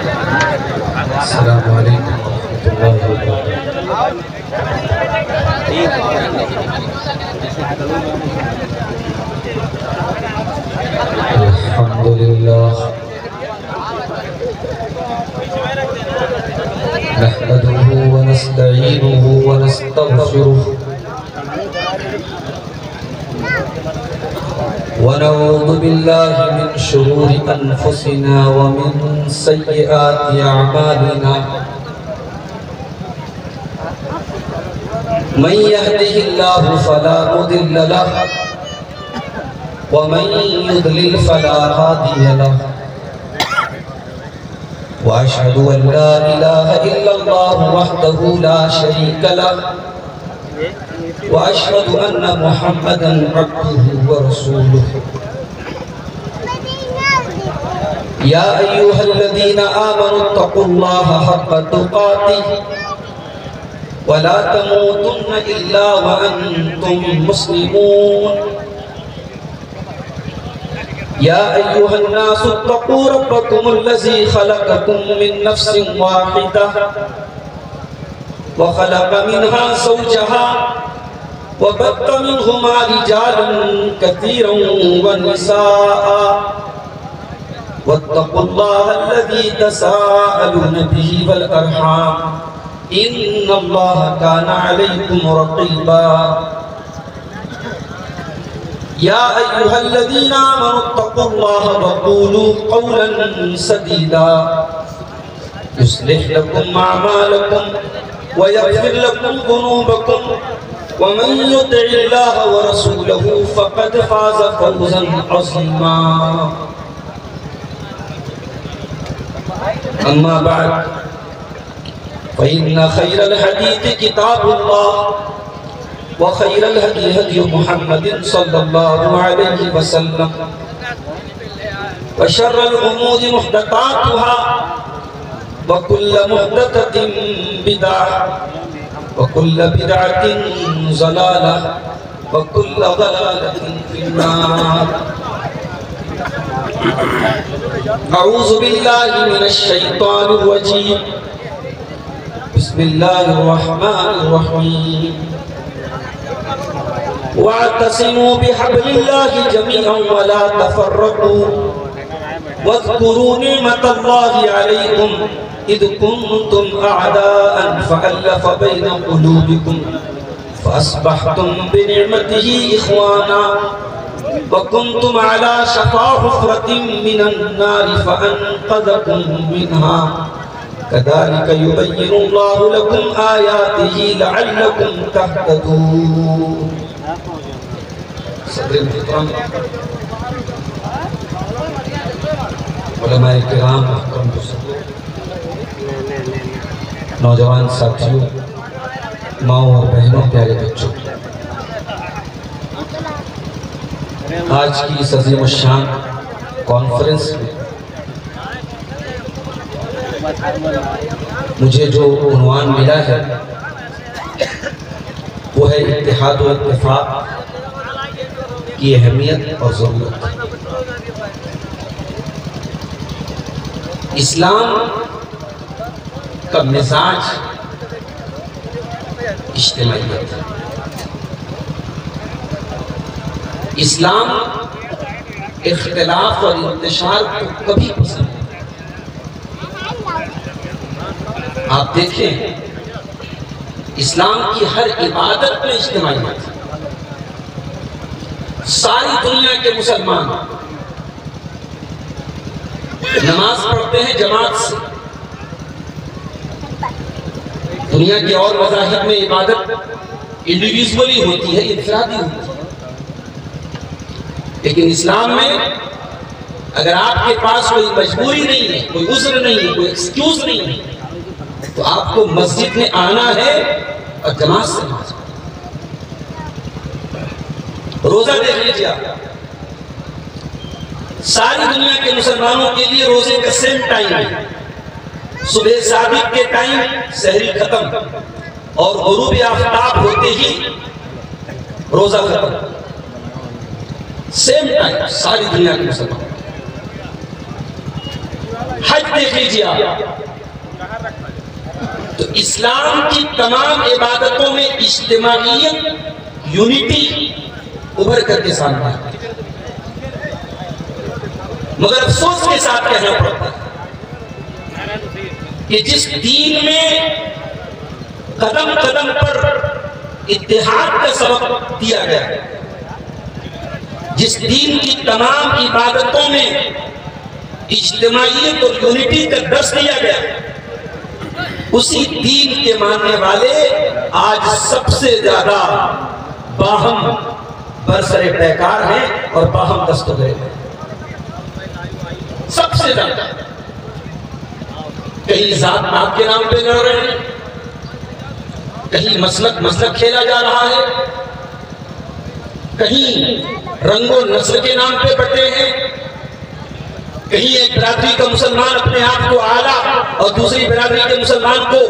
السلام علیکم ورحمۃ اللہ وبرکاتہ۔ الحمدللہ نحمده ونستعینه ونستغفره ونعوذ بالله من شرور أنفسنا ومن سيئات أعمالنا من يهده الله فلا مضل له ومن يضلل فلا هادي له وأشهد أن لا إله إلا الله وحده لا شريك له وأشهد أن محمدًا عبده ورسوله يا أيها الذين آمنوا اتقوا الله حق تقاته ولا تموتن إلا وأنتم مسلمون يا أيها الناس اتقوا ربكم الذي خلقكم من نفس واحدة وخلق منها زوجها وبث منهما رجالا كثيرا ونساء واتقوا الله الذي تساءلون به والأرحام إن الله كان عليكم رقيبا يا أيها الذين آمنوا اتقوا الله وقولوا قولا سديدا يصلح لكم أعمالكم ويغفر لكم ذنوبكم ومن يطع الله ورسوله فقد فاز فوزا عظيما أما بعد فإن خير الحديث كتاب الله وخير الهدي هدي محمد صلى الله عليه وسلم وشر الأمور محدثاتها وكل محدثة بدعة وكل بدعة ضلالة وكل ضلالة في النار أعوذ بالله من الشيطان الرجيم بسم الله الرحمن الرحيم واعتصموا بحبل الله جميعا ولا تفرقوا واذكروا نعمة الله عليكم إذ كنتم أعداء فألف بين قلوبكم فأصبحتم بنعمته إخوانا وكنتم على شفا حفرة من النار فأنقذكم منها كذلك يبين الله لكم آياته لعلكم تهتدون صدر محترم علماء کرام محترم دوستوں نوجوان ساتھیوں ماؤں اور بہنوں پیارے بچوں آج کی اس عظیم الشان کانفرنس میں مجھے جو عنوان ملا ہے وہ ہے اتحاد و اتفاق کی اہمیت اور ضرورت۔ اسلام کا مزاج اجتماعیت ہے۔ اسلام اختلاف اور انتشار کو کبھی پسند نہیں۔ آپ دیکھیں اسلام کی ہر عبادت میں اجتماعیت ہے۔ ساری دنیا کے مسلمان نماز پڑھتے ہیں جماعت سے۔ دنیا کے اور مذاہب میں عبادت انڈیویژولی ہوتی ہے، انفرادی ہوتی ہے، لیکن اسلام میں اگر آپ کے پاس کوئی مجبوری نہیں ہے، کوئی عذر نہیں ہے، کوئی ایکسکیوز نہیں ہے، تو آپ کو مسجد میں آنا ہے اور جماعت سے نماز پڑھنا۔ روزہ دیکھ لیجیے آپ، ساری دنیا کے مسلمانوں کے لیے روزے کا سیم ٹائم ہے۔ صبح صادق کے ٹائم سحری ختم اور غروب آفتاب ہوتے ہی روزہ ختم، سیم ٹائم ساری دنیا کے مسلمان۔ حج دیکھ لیجیے آپ. تو اسلام کی تمام عبادتوں میں اجتماعیت، یونٹی ابھر کر کے سامنے ہے. مگر افسوس کے ساتھ کہنا پڑتا ہے کہ جس دین میں قدم قدم پر اتحاد کا سبق دیا گیا، جس دین کی تمام عبادتوں میں اجتماعیت اور یونٹی کا درس دیا گیا، اسی دین کے ماننے والے آج سب سے زیادہ باہم برسر پیکار ہیں اور باہم دست گئے ہیں. سب سے زیادہ کہیں ذات پات کے نام پہ لڑ رہے ہیں، کہیں مسلک کھیلا جا رہا ہے، کہیں رنگ و نسل کے نام پہ بٹے ہیں، کہیں ایک برادری کا مسلمان اپنے آپ کو اعلیٰ اور دوسری برادری کے مسلمان کو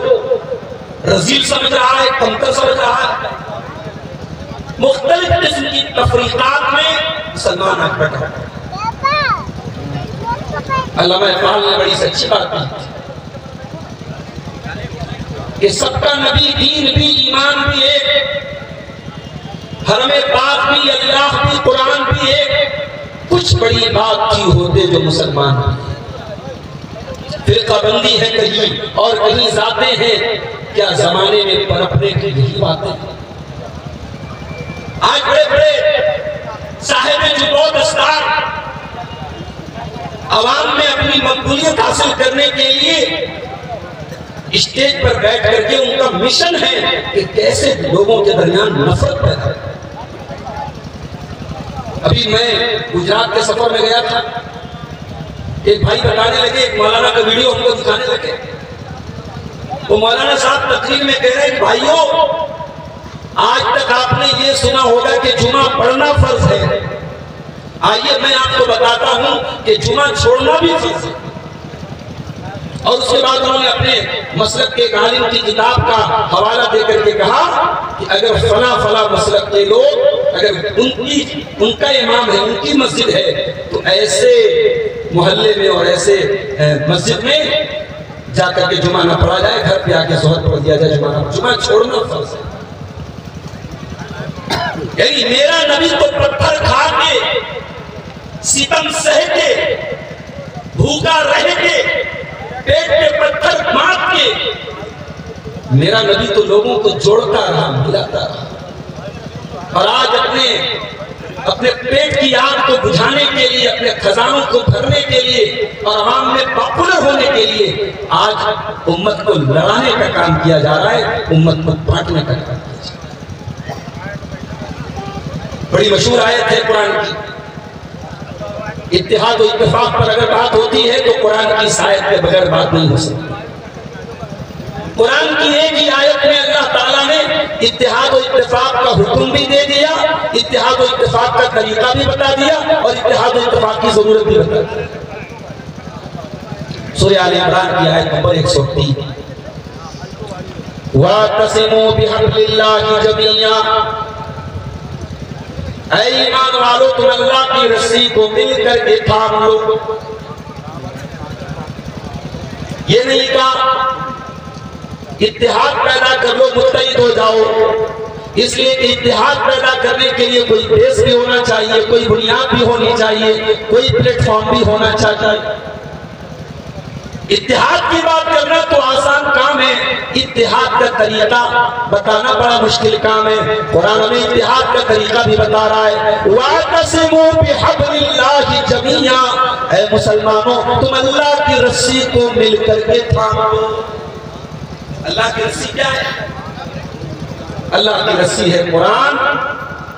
رذیل سمجھ رہا ہے، کمتر سمجھ رہا ہے. مختلف قسم کی تفریقات میں مسلمان آج بٹا ہے. علامہ اقبال نے بڑی سچی بات کی کہ سب کا نبی، دین بھی، ایمان بھی ایک، حرم پاک بھی، اللہ بھی، قرآن بھی ایک. کچھ بڑی بات کی ہوتے جو مسلمان ہیں. فرقہ بندی ہے کہیں اور کہیں ذاتیں ہیں، کیا زمانے میں پنپنے کی یہی باتیں ہیں. آج بڑے بڑے صاحب جبو دستار عوام میں اپنی مقبولیت حاصل کرنے کے لیے اسٹیج پر بیٹھ کر کے ان کا مشن ہے کہ کیسے لوگوں کے درمیان نفرت پیدا کریں. ابھی میں گجرات کے سفر میں گیا تھا، ایک بھائی بتانے لگے، ایک مولانا کا ویڈیو ہم کو دکھانے لگے. وہ مولانا صاحب تقریر میں کہہ رہے ہیں بھائیو، آج تک آپ نے یہ سنا ہوگا کہ جمعہ پڑھنا فرض ہے. آئیے میں آپ کو بتاتا ہوں کہ جمعہ چھوڑنا بھی فرض ہے. اور اس کے بعد انہوں نے اپنے مسلک کے عالم کی کتاب کا حوالہ دے کر کے کہا کہ اگر فلاں مسلک کے لوگ، اگر ان کا امام ہے، ان کی مسجد ہے، تو ایسے محلے میں اور ایسے مسجد میں جا کر کے جمعہ نہ پڑھا جائے، گھر پہ آ کے ظہر پڑھ دیا جائے. جمعہ چھوڑنا فرض ہے. یعنی میرا نبی تو پتھر کھا کے، ستم سہ کے، بھوکا رہ کے، پیٹ پہ پتھر مار کے، میرا نبی تو لوگوں کو جوڑتا رہا، ملاتا رہا. اور آج اپنے پیٹ کی آگ کو بجھانے کے لیے، اپنے خزانوں کو بھرنے کے لیے اور عوام میں پاپولر ہونے کے لیے آج امت کو لڑانے کا کام کیا جا رہا ہے، امت کو بانٹنے کا کام کیا جا رہا ہے. بڑی مشہور آیت ہے قرآن کی، اتحاد و اتفاق پر اگر بات ہوتی ہے تو قرآن کی اس آیت کے بغیر بات نہیں ہو سکتی. قرآن کی ایک ہی آیت میں اللہ تعالیٰ نے اتحاد و اتفاق کا حکم بھی دے دیا، اتحاد و اتفاق کا طریقہ بھی بتا دیا اور اتحاد و اتفاق کی ضرورت بھی بتا دی. سورہ آل عمران کی آیت نمبر 103، وَاعْتَصِمُوا بِحَبْلِ اللَّهِ جَمِيعًا، اے ایمان والو تم اللہ کی رسی کو مل کر کے تھام لو. یہ نہیں کہا اتحاد پیدا کر لو، متحد ہو جاؤ، اس لیے کہ اتحاد پیدا کرنے کے لیے کوئی بیس بھی ہونا چاہیے، کوئی بنیاد بھی ہونی چاہیے، کوئی پلیٹ فارم بھی ہونا چاہیے. اتحاد کی بات کرنا تو آسان کام ہے، اتحاد کا طریقہ بتانا بڑا مشکل کام ہے. قرآن میں اتحاد کا طریقہ بھی بتا رہا ہے. وَاعْتَصِمُوا بِحَبْلِ اللَّهِ جَمِيعًا، اے مسلمانوں تم اللہ کی رسی کو مل کر کے تھام لو. اللہ کی رسی کیا ہے؟ اللہ کی رسی ہے قرآن،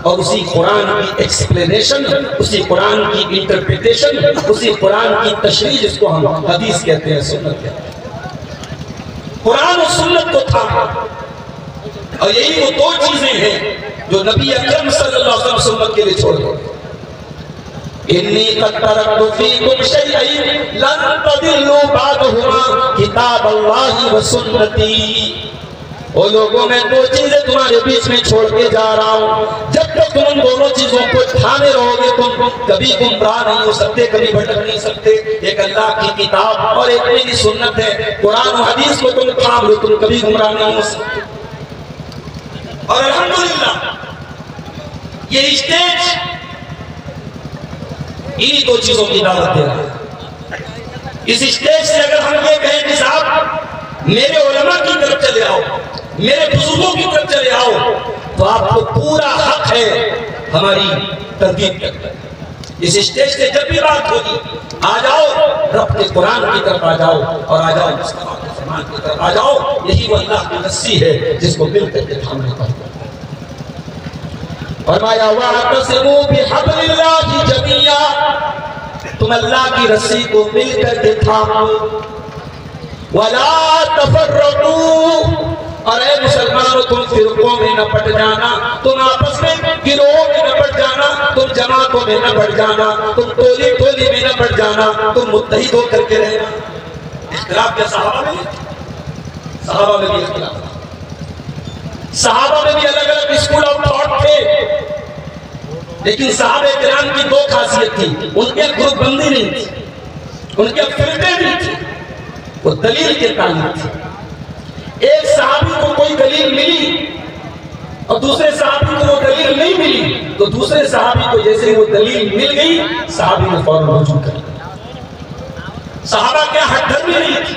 اور اسی قرآن کی ایکسپلینیشن، اسی قرآن کی انٹرپریٹیشن، اسی قرآن کی تشریح، جس کو ہم حدیث کہتے ہیں، سنت کہتے ہیں. قرآن و سنت کو تھاما. اور یہی وہ دو چیزیں ہیں جو نبی اکرم صلی اللہ علیہ وسلم سنت کے لیے چھوڑ گئے. انی قد ترکت فیکم شیئین لن تضلوا بعدہما کتاب اللہ و سنتی. او لوگوں میں دو چیزیں تمہارے بیچ میں چھوڑ کے جا رہا ہوں، جب تک تم ان دونوں چیزوں کو تھامے رہو گے تم کبھی گمراہ نہیں ہو سکتے، کبھی بھٹک نہیں سکتے۔ ایک اللہ کی کتاب اور ایک میری سنت ہے، قرآن و حدیث کو تم تھام لو، تم کبھی گمراہ نہیں ہو سکتے۔ اور الحمدللہ یہ اسٹیج انہی دو چیزوں کی دعوت دے رہا ہے۔ اس اسٹیج سے اگر ہم یہ کہیں کہ صاحب میرے علماء کی طرف چلے آؤ، میرے بزرگوں کی طرف چلے آؤ، تو آپ کو پورا حق ہے ہماری تردید کرنا۔ اس اسٹیج سے جب بھی بات ہوگی آ جاؤ رب کے قرآن کی طرف آ جاؤ، اور آ جاؤ مصطفیٰ کے فرمان کی طرف آ جاؤ۔ یہی وہ اللہ کی رسی ہے جس کو مل کر کے تھامنے کا ہے۔ فرمایا وَاعْتَصِمُوا بِحَبْلِ اللَّهِ جَمِيعًا، تم اللہ کی رسی کو مل کر کے تھامو۔ وَلَا تَفَرَّقُوا، اور اے مسلمانوں تم فرقوں میں نہ بٹ جانا، تم آپس میں گروہوں میں نہ بٹ جانا، تم جماعتوں میں نہ بٹ جانا، تم ٹولی ٹولی میں نہ بٹ جانا، تم متحد ہو کر کے رہنا۔ اختلاف کیا صحابہ میں؟ صحابہ میں بھی اختلاف تھا۔ صحابہ میں بھی الگ الگ اسکول آف تھاٹ تھے، لیکن صحابہ کرام کی دو خاصیت تھی، ان کے گروپ بندی نہیں تھی، ان کے فرقے نہیں تھی، وہ دلیل کے تعلق تھی۔ ایک صحابی کو کوئی دلیل ملی اور دوسرے صحابی کو وہ دلیل نہیں ملی، تو دوسرے صحابی کو جیسے وہ دلیل مل گئی صحابی نے فوراً رجوع کر لیا۔ صحابہ کے ہٹ دھرمی نہیں تھی،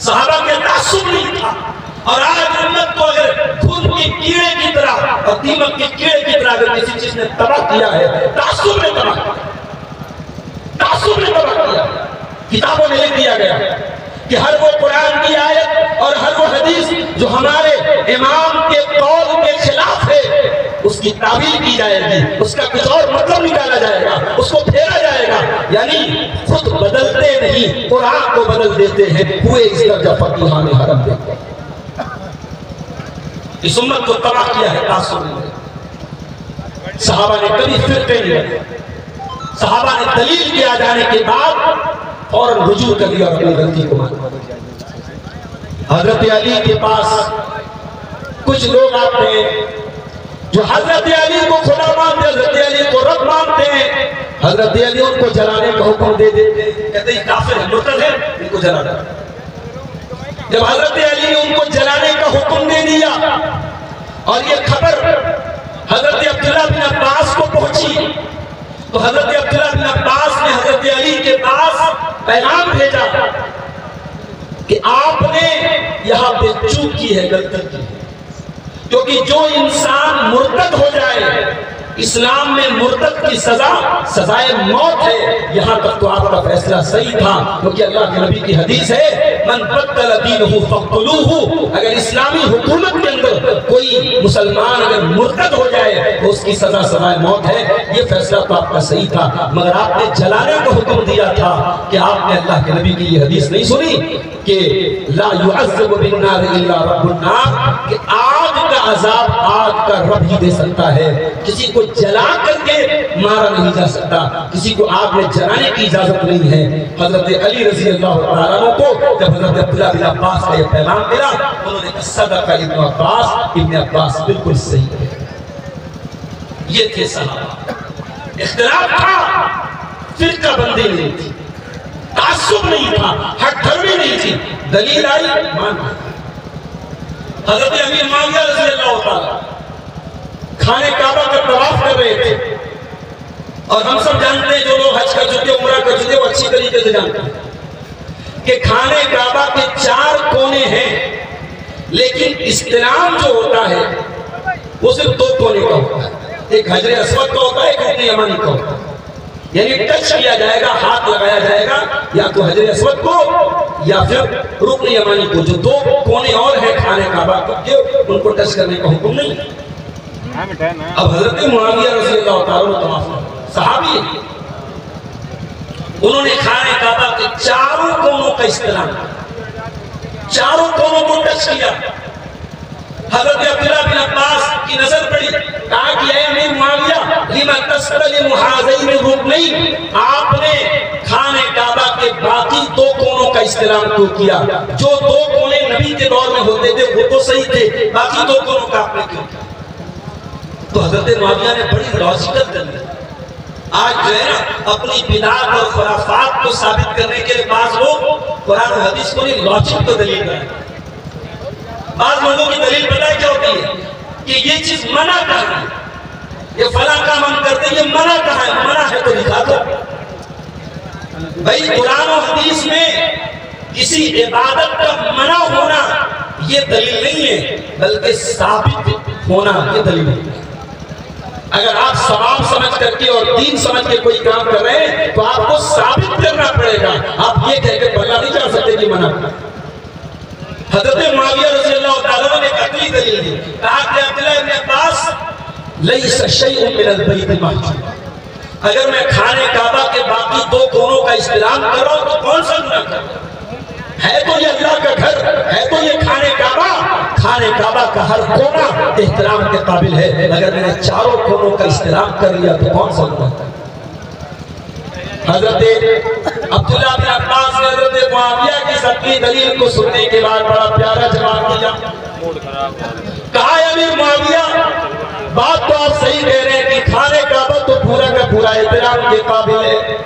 صحابہ کے تعصب نہیں تھا۔ اور آج امت کو اگر دھول کی کیڑے کی طرح اور دیمک کے کیڑے کی طرح اگر کسی چیز نے تباہ کیا ہے، تعصب نے تباہ کیا، تعصب نے تباہ کیا۔ کتابوں میں لکھ دیا گیا کہ ہر وہ قرآن کی آیت اور ہر وہ حدیث جو ہمارے امام کے قول کے خلاف ہے اس کی تعویل کی جائے گی، اس کا کچھ اور مطلب نکالا جائے گا، اس کو پھیرا جائے گا۔ یعنی خود بدلتے نہیں، قرآن کو بدل دیتے ہیں، ہوئے اس درجہ فقیہان حرم دیتے ہیں۔ اس امت کو تباہ کیا ہے تعصب نے۔ صحابہ نے کبھی فرقے نہیں رکھے، صحابہ نے دلیل کے آ جانے کے بعد فوراً رجوع کر لیا اور اپنی غلطی کو مانا۔ حضرت علی کے پاس کچھ لوگ آتے ہیں جو حضرت علی کو خدا مانتے، حضرت علی کو رب مانتے ہیں، حضرت علی ان کو جلانے کا حکم دے دیتے ہیں، کہتے ہیں کافر ہیں، مرتد ہیں، ان کو جلا دو۔ جب حضرت علی نے ان کو جلانے کا حکم دے دیا اور یہ خبر حضرت عبداللہ بن عباس کو پہنچی، تو حضرت عبداللہ بن عباس نے حضرت علی کے پاس پیغام بھیجا کہ آپ نے یہاں پہ چوک کی ہے، غلطی کی ہے، کیونکہ جو انسان مرتد ہو جائے، اسلام میں مرتد کی سزا سزائے موت ہے۔ یہاں تک تو آپ کا فیصلہ صحیح تھا، کیونکہ اللہ کے نبی کی حدیث ہے من بدل دینہ فاقتلوہ، اگر اسلامی حکومت کے اندر کوئی مسلمان اگر مرتد ہو جائے تو اس کی سزا سزائے موت ہے۔ یہ فیصلہ تو آپ کا صحیح تھا، مگر آپ نے جلانے کا حکم دیا تھا کہ آپ نے اللہ کے نبی کی یہ حدیث نہیں سنی کہ لا يعذب بالنار الا رب النار، کہ آگ کا عذاب آگ کا رب ہی دے سکتا ہے، کسی کو جلا کر کے مارا نہیں جا سکتا، کسی کو آگ میں جلانے کی اجازت نہیں ہے۔ حضرت علی رضی اللہ عنہ کو جب حضرت عبداللہ بن عباس کا یہ پیغام ملا، انہوں نے کہا صدق ابن عباس، ابن عباس بالکل صحیح ہے۔ یہ تھے صحابہ، اختلاف تھا، فرقہ بندی نہیں تھی، تعصب نہیں تھا، ہٹ دھرمی نہیں تھی، دلیل آئی مانا۔ حضرت امیر معاویہ رضی اللہ تعالیٰ خانے کعبہ کا طواف کر رہے تھے، اور ہم سب جانتے ہیں جو لوگ حج کر چکے عمرہ کر چکے وہ اچھی طریقے سے جانتے ہیں کہ خانے کعبہ کے 4 کونے ہیں، لیکن استلام جو ہوتا ہے وہ صرف 2 کونے کا ہوتا ہے، ایک حجر اسود کا ہوتا ہے، ایک رکن یمانی کا ہوتا ہے۔ یعنی ٹچ کیا جائے گا، ہاتھ لگایا جائے گا یا تو حجر اسود کو یا پھر رکن یمانی کو، جو 2 کونے اور ہیں خانے کعبہ کے ان کو ٹچ کرنے کا حکم نہیں۔ اب حضرت معاویہ رضی اللہ عنہ صحابی ہیں، انہوں نے خانے کعبہ کے 4 کونوں کا استعلام، 4 کونوں کو ٹچ کیا۔ حضرت عبداللہ بن عباس کی نظر پڑی، کہا کہ اے امیر معاویہ لما تستلم هذین الرکنین، آپ نے خانے کعبہ کے باقی 2 کونوں کا استعلام کیوں کیا؟ جو 2 کونے نبی کے دور میں ہوتے تھے وہ تو صحیح تھے، باقی 2 کونوں کا آپ نے کیوں کیا؟ تو حضرت معاویہ نے بڑی لاجیکل دلیل، آج جو ہے نا اپنی بدعت اور خرافات کو ثابت کرنے کے لیے بعض لوگ قرآن و حدیث کو نہیں لاجک کو دلیل کریں۔ بعض لوگوں کی دلیل پتہ ہے کیا ہوتی ہے کہ یہ چیز منع کہاں ہے، یہ فلاں کام ہم کرتے ہیں، یہ منع کہاں ہے؟ منع ہے تو دکھا دو بھائی۔ قرآن و حدیث میں کسی عبادت کا منع ہونا یہ دلیل نہیں ہے، بلکہ ثابت ہونا یہ دلیل ہے۔ اگر آپ ثواب سمجھ کر کے اور دین سمجھ کے کوئی کام کر رہے ہیں تو آپ کو ثابت کرنا پڑے گا، آپ یہ کہہ کے بھلا نہیں جا سکتے کہ منع۔ حضرت معاویہ رضی اللہ تعالیٰ عنہ نے ایک عقلی دلیل دی، کہا کہ عبداللہ ابن عباس لیس شیء من البیت محجور، اگر میں خانہ کعبہ کے باقی دو کونوں کا استعلام کر رہا ہوں تو کون سا گناہ کر رہا ہوں؟ ہے تو یہ اللہ کا گھر، ہے تو یہ خانہ کعبہ کا ہر کونا احترام کے قابل ہے، اگر میں نے چاروں کونوں کا استعلام کر لیا تو کون سا گناہ کر؟ حضرت عبداللہ بن عباس نے حضرت معاویہ کی سچی دلیل کو سننے کے بعد بڑا پیارا جواب دیا، کہا امیر معاویہ بات تو آپ صحیح کہہ رہے ہیں کہ خانہ کعبہ تو پورا کا پورا احترام کے قابل ہے،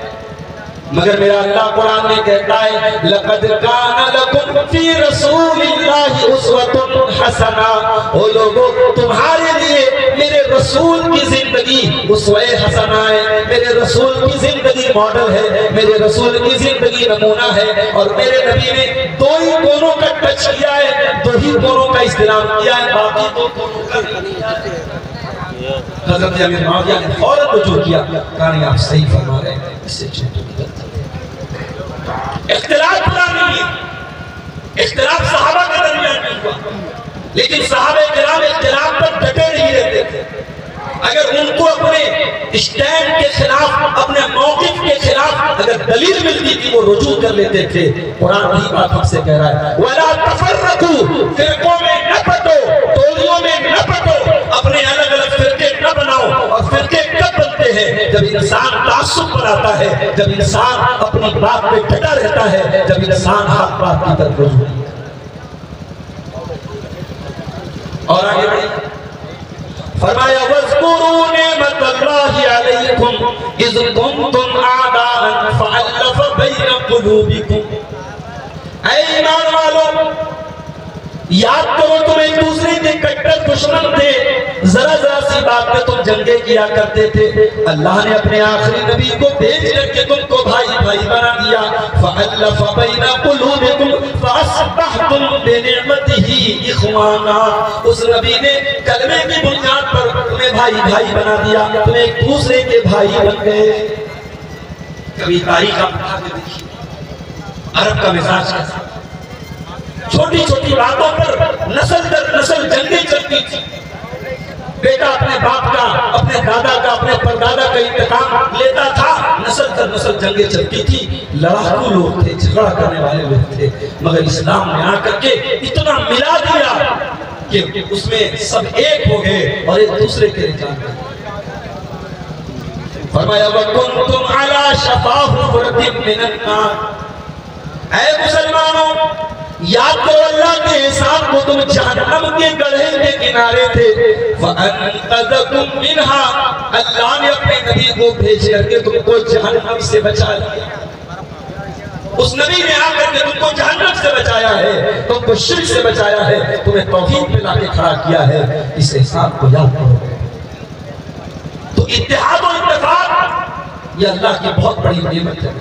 مگر میرا اللہ قرآن میں کہتا ہے لَقَدْ كَانَ لَكُمْ فِي رَسُولِ اللَّهِ أُسْوَةٌ حَسَنَةٌ، او لوگوں تمہارے لیے میرے رسول کی زندگی اسوہ حسنہ ہے، میرے رسول کی زندگی ماڈل ہے، میرے رسول کی زندگی نمونہ ہے، اور میرے نبی نے دو ہی کونوں کا ٹچ کیا ہے، دو ہی کونوں کا استعلام کیا ہے، باقی دو کونوں کا نہیں کیا ہے۔ حضرت امیر معاویہ نے فوراً رجوع کیا، کہا نہیں آپ صحیح فرما رہے ہیں، اس سے چھوٹو نہیں کرتا۔ اختلاف پورا نہیں ہے، اختلاف صحابہ کے درمیان نہیں ہوا، لیکن صحابہ کرام اختلاف پر ڈٹے نہیں رہتے تھے۔ اگر ان کو اپنے اسٹینڈ کے خلاف، اپنے موقف کے خلاف اگر دلیل ملتی تھی وہ رجوع کر لیتے تھے۔ قرآن بھی بات ہم سے کہہ رہا ہے وَلَا تَفَرَّقُوا، فرقوں میں نہ پٹو، ٹولیوں میں نہ پٹو، اپنے الگ الگ فرقے نہ بناؤ۔ اور فرقے کب بنتے ہیں؟ جب انسان تعصب پر آتا ہے، جب انسان اپنی بات پہ ڈٹا رہتا ہے، جب انسان حق بات کی طرف رجوع نہیں کرتا۔ اور آگے بڑھیں، فرمایا وَاذْكُرُوا نِعْمَةَ اللَّهِ عَلَيْكُمْ إِذْ كُنْتُمْ أَعْدَاءً فَأَلَّفَ بَيْنَ قُلُوبِكُمْ، اے ایمان والو یاد کرو تم ایک دوسرے کے کٹر دشمن تھے، ذرا ذرا سی بات پہ تم جنگیں کیا کرتے تھے، اللہ نے اپنے آخری نبی کو بھیج کر کے تم کو بھائی بھائی بنا دیا۔ فَأَلَّفَ بَيْنَ قُلُوبِكُمْ فَأَصْبَحْتُمْ بِنِعْمَتِهِ إِخْوَانًا، اس نبی نے کلمے کی بنیاد پر تمہیں بھائی بھائی بنا دیا، تم ایک دوسرے کے بھائی بن گئے۔ کبھی تاریخ آپ اٹھا کے دیکھیے عرب کا مزاج کیسا، چھوٹی چھوٹی باتوں پر نسل در نسل جنگیں چلتی تھی، بیٹا اپنے باپ کا، اپنے دادا کا، اپنے پردادا کا انتقام لیتا تھا، نسل در نسل جنگیں چلتی تھی، لڑاکو لوگ تھے، جھگڑا کرنے والے لوگ تھے، مگر اسلام نے آ کر کے اتنا ملا دیا کہ اس میں سب ایک ہو گئے اور ایک دوسرے کے رجال گئے۔ فرمایا وَكُنْتُمْ عَلَى شَفَا حُفْرَةٍ مِّنَ النَّارِ، اے مسلمانوں یاد کرو اللہ کے احسان کو، تم جہنم کے گڑھے کے کنارے تھے، فَأَنْقَذَكُمْ مِنْهَا، اللہ نے اپنے نبی کو بھیج کر کے تم کو جہنم سے بچا لیا۔ اس نبی نے آ کر کے تم کو جہنم سے بچایا ہے، تم کو شرک سے بچایا ہے، تمہیں توحید پہ لا کے کھڑا کیا ہے، اس احسان کو یاد کرو۔ تو اتحاد و اتفاق یہ اللہ کی بہت بڑی نعمت ہے۔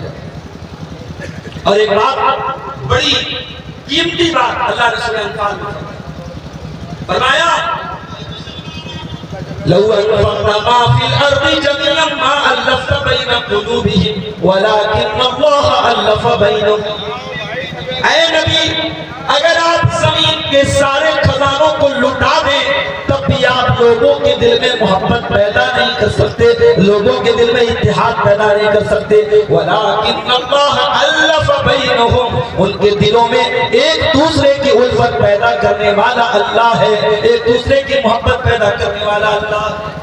اور ایک بات بڑی قیمتی بات اللہ رسول انفال میں فرمایا لَوْ أَنفَقْتَ مَا فِي الْأَرْضِ جَمِيعًا مَا أَلَّفْتَ بَيْنَ قُلُوبِهِمْ وَلَكِنَّ اللَّهَ أَلَّفَ بَيْنَهُمْ، اے نبی اگر آپ زمین کے سارے خزانوں کو لٹا دیں تب بھی آپ لوگوں کے دل میں محبت پیدا نہیں کر سکتے، لوگوں کے دل میں اتحاد پیدا نہیں کر سکتے۔ وَلَكِنَّ اللَّهَ أَلَّفَ بَيْنَهُمْ، ان کے دلوں میں ایک دوسرے کی الفت پیدا کرنے والا اللہ ہے، ایک دوسرے کی محبت پیدا کرنے والا اللہ ہے۔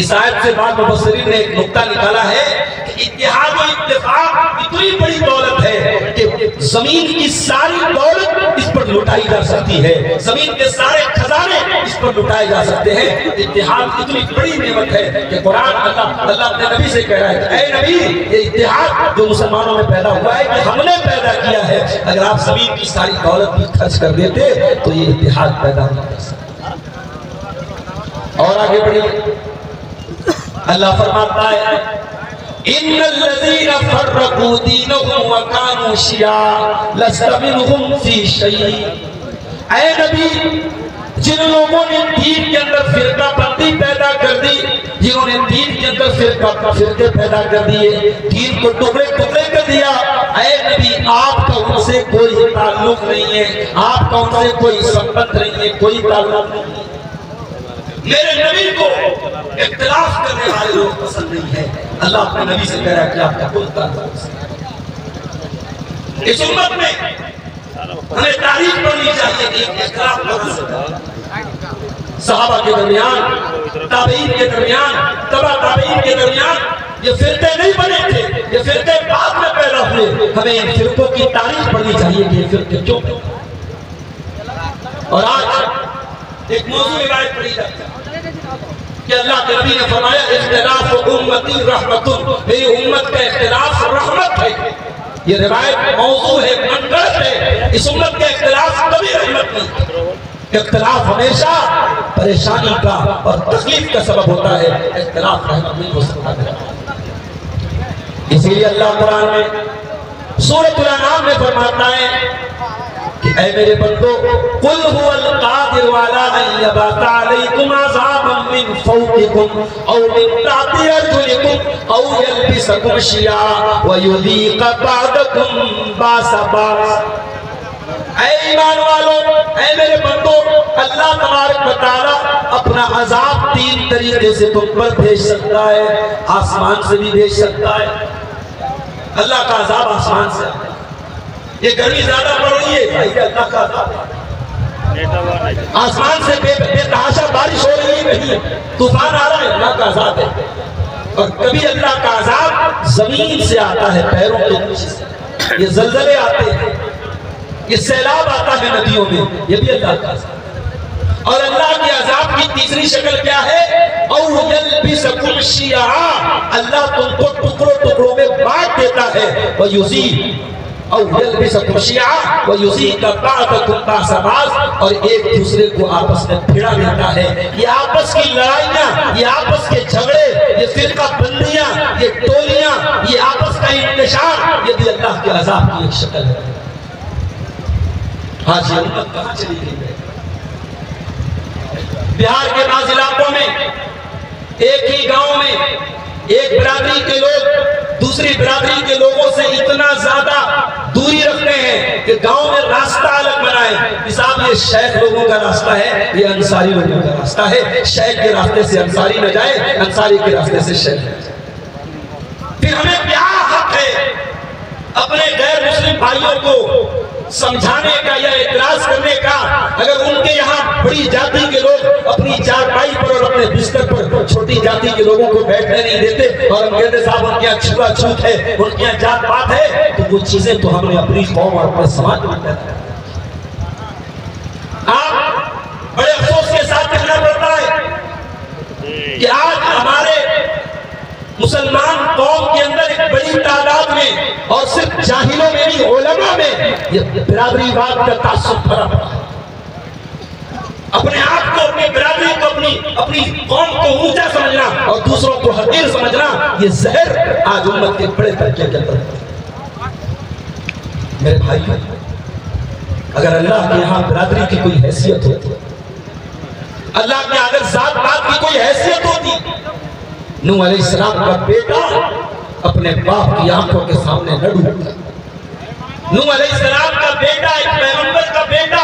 اس آیت سے بعد مفسرین نے ایک نقطہ نکالا ہے کہ اتحاد و اتفاق اتنی بڑی دولت ہے کہ زمین کی ساری دولت اس پر لٹائی جا سکتی ہے، زمین کے سارے خزانے اس پر پر لٹائے جا سکتے ہیں۔ اتحاد اتنی بڑی نعمت ہے کہ قرآن اللہ اپنے نبی سے کہہ رہا ہے کہ اے نبی، یہ اتحاد جو مسلمانوں میں پیدا ہوا ہے کہ ہم نے پیدا کیا ہے، اگر آپ زمین کی ساری دولت بھی خرچ کر دیتے تو یہ اتحاد پیدا نہیں کر سکتے۔ اور آگے بڑھیے، اللہ فرماتا ہے ان الذين فرقوا دينهم وكانوا شيعا لست منهم في شيء۔ اے نبی، جن لوگوں نے دین کے اندر فرقہ بندی پیدا کر دی، جنہوں نے دین کے اندر فرقے پیدا کر دیے، دین کو ٹکڑے ٹکڑے کر دیا، اے نبی آپ کا ان سے کوئی تعلق نہیں ہے، آپ کا ان سے کوئی سبت نہیں ہے، کوئی تعلق نہیں ہے۔ میرے نبی کو اختلاف کرنے والے لوگ پسند نہیں ہے۔ اللہ اپنے نبی سے کہہ رہا ہے کہ آپ کا کوئی تعلق نہیں۔ اس امت میں ہمیں تاریخ پڑھنی چاہیے کہ اختلاف کہاں سے تھا۔ صحابہ کے درمیان، تابعین کے درمیان، تبع تابعین کے درمیان یہ فرقے نہیں بنے تھے، یہ فرقے بعد میں پیدا ہوئے۔ ہمیں ان فرقوں کی تاریخ پڑھنی چاہیے کہ یہ فرقے کیوں۔ اور آج ایک موضوع روایت پڑھی جاتی ہے کہ اللہ کے نبی نے فرمایا اختلاف امتی رحمت، میری امت کا اختلاف رحمت ہے۔ یہ روایت موضوع ہے، منگڑت ہے۔ اس امت کا اختلاف کبھی رحمت نہیں، اختلاف ہمیشہ پریشانی کا اور تکلیف کا سبب ہوتا ہے، اختلاف رحمت نہیں ہو سکتا۔ اسی لیے اللہ قرآن میں سورۃ الانعام میں فرماتا ہے کہ اے میرے بندو قل هو القادر على ان يبعث عليكم عذابا من فوقكم او من تحت ارجلكم او يلبسكم شيعا ويذيق بعضكم باس بعض۔ اے ایمان والو، اے میرے بندو، اللہ تبارک و تعالی اپنا عذاب تین طریقے سے تم پر بھیج سکتا ہے۔ آسمان سے بھی بھیج سکتا ہے، اللہ کا عذاب آسمان سے آتا ہے۔ یہ گرمی زیادہ پڑ رہی ہے، بھائی اللہ کا عذاب ہے۔ آسمان سے بے تحاشا بارش ہو رہی ہے، نہیں طوفان آ رہا ہے، اللہ کا عذاب ہے۔ اور کبھی اللہ کا عذاب زمین سے آتا ہے، پیروں کے نیچے سے۔ یہ زلزلے آتے ہیں، یہ سیلاب آتا ہے ندیوں میں، یہ بھی اللہ کا عذاب ہے۔ اور اللہ کے عذاب کی تیسری شکل کیا ہے؟ او یلبسکم شیعا، اللہ تم کو ٹکڑوں ٹکڑوں میں بانٹ دیتا ہے۔ وَیُذِیقُ او یلبسکم شیعا وَیُذِیقَ بَعْضَکُم بَعْضَ بَعْض، اور ایک دوسرے کو آپس میں پھڑا دیتا ہے۔ یہ آپس کی لڑائیاں، یہ آپس کے جھگڑے، یہ فرقہ بندیاں، یہ ٹولیاں، یہ آپس کا انتشار، یہ بھی اللہ کے عذاب کی ایک شکل ہے۔ آج یہ امت کہاں چلی گئی ہے؟ بہار کے بعض علاقوں میں ایک ہی گاؤں میں ایک برادری کے لوگ دوسری برادری کے لوگوں سے اتنا زیادہ دوری رکھتے ہیں کہ گاؤں میں راستہ الگ بنائیں۔ صاحب یہ شیخ لوگوں کا راستہ ہے، یہ انصاری لوگوں کا راستہ ہے، شیخ کے راستے سے انصاری نہ جائے، انصاری کے راستے سے شیخ نہ جائے۔ پھر ہمیں کیا حق ہے اپنے غیر مسلم بھائیوں کو سمجھانے کا یا اعتراض کرنے کا؟ اگر ان کے یہاں بڑی جاتی کے لوگ اپنی چارپائی پر اور اپنے بستر پر چھوٹی جاتی کے لوگوں کو بیٹھنے نہیں دیتے اور ہم کہتے صاحب ان کے یہاں چھوا چھوت ہے، ان کے یہاں جات پات ہے، تو وہ چیزیں تو ہم نے اپنی قوم اور اپنے سماج میں پیدا کی۔ آپ بڑے افسوس کے ساتھ کہنا پڑتا ہے کہ آج ہمارے مسلمان قوم کے اندر ایک بڑی تعداد میں اور صرف جاہلوں میں نہیں علماء میں یہ برادری واد کا تعصب بھرا پڑا ہے۔ اپنے آپ کو، اپنی برادری کو، اپنی قوم کو اونچا سمجھنا اور دوسروں کو حقیر سمجھنا، یہ زہر آج امت کے بڑے طبقے کے اندر ہے۔ میرے بھائی، اگر اللہ کے یہاں برادری کی کوئی حیثیت ہوتی، اللہ کے اگر ذات پات کی کوئی حیثیت ہوتی، نوح علیہ السلام کا بیٹا اپنے باپ کی آنکھوں کے سامنے نہ ڈوبتا۔ نوح علیہ السلام کا بیٹا، ایک پیغمبر کا بیٹا،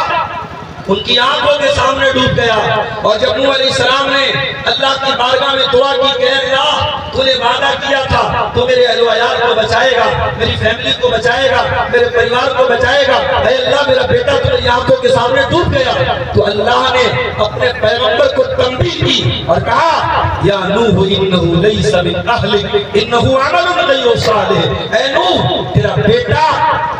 ان کی آنکھوں کے سامنے ڈوب گیا۔ اور جب نوح علیہ السلام نے اللہ کی بارگاہ میں دعا کی کہ اللہ تو نے وعدہ کیا تھا تو میرے اہل و عیال کو بچائے گا، میری فیملی کو بچائے گا، میرے پریوار کو بچائے گا، اے اللہ میرا بیٹا تمہاری آنکھوں کے سامنے ڈوب گیا، تو اللہ نے اپنے پیغمبر کو تنبیہ کی اور کہا یا نوح انہ لیس من اہلک انہ عمل غیر صالح۔ اے نوح تیرا بیٹا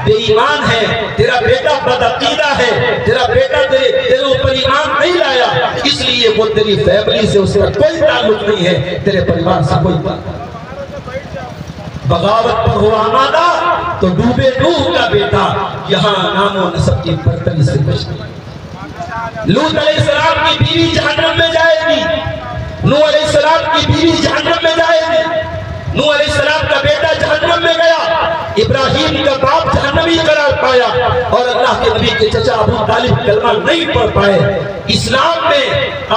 بے ایمان ہے، تیرا بیٹا بدعقیدہ ہے، تیرا بیٹا تیرے اوپر ایمان نہیں لایا، اس لیے وہ تیری فیملی سے اس کا کوئی تعلق نہیں ہے، تیرے پریوار سے کوئی تعلق۔ بغاوت پر ہو آمادہ تو ڈوبے نوح کا بیٹا، یہاں نام و نسب کی برتری سے بچ گئی۔ لوط علیہ السلام کی بیوی جہنم میں جائے گی، نوح علیہ السلام کی بیوی جہنم میں جائے گی، نوح علیہ السلام کا بیٹا جہنم میں گیا، ابراہیم کا باپ جہنمی قرار پایا، اور اللہ کے نبی کے چچا ابو طالب کلمہ نہیں پڑھ پائے۔ اسلام میں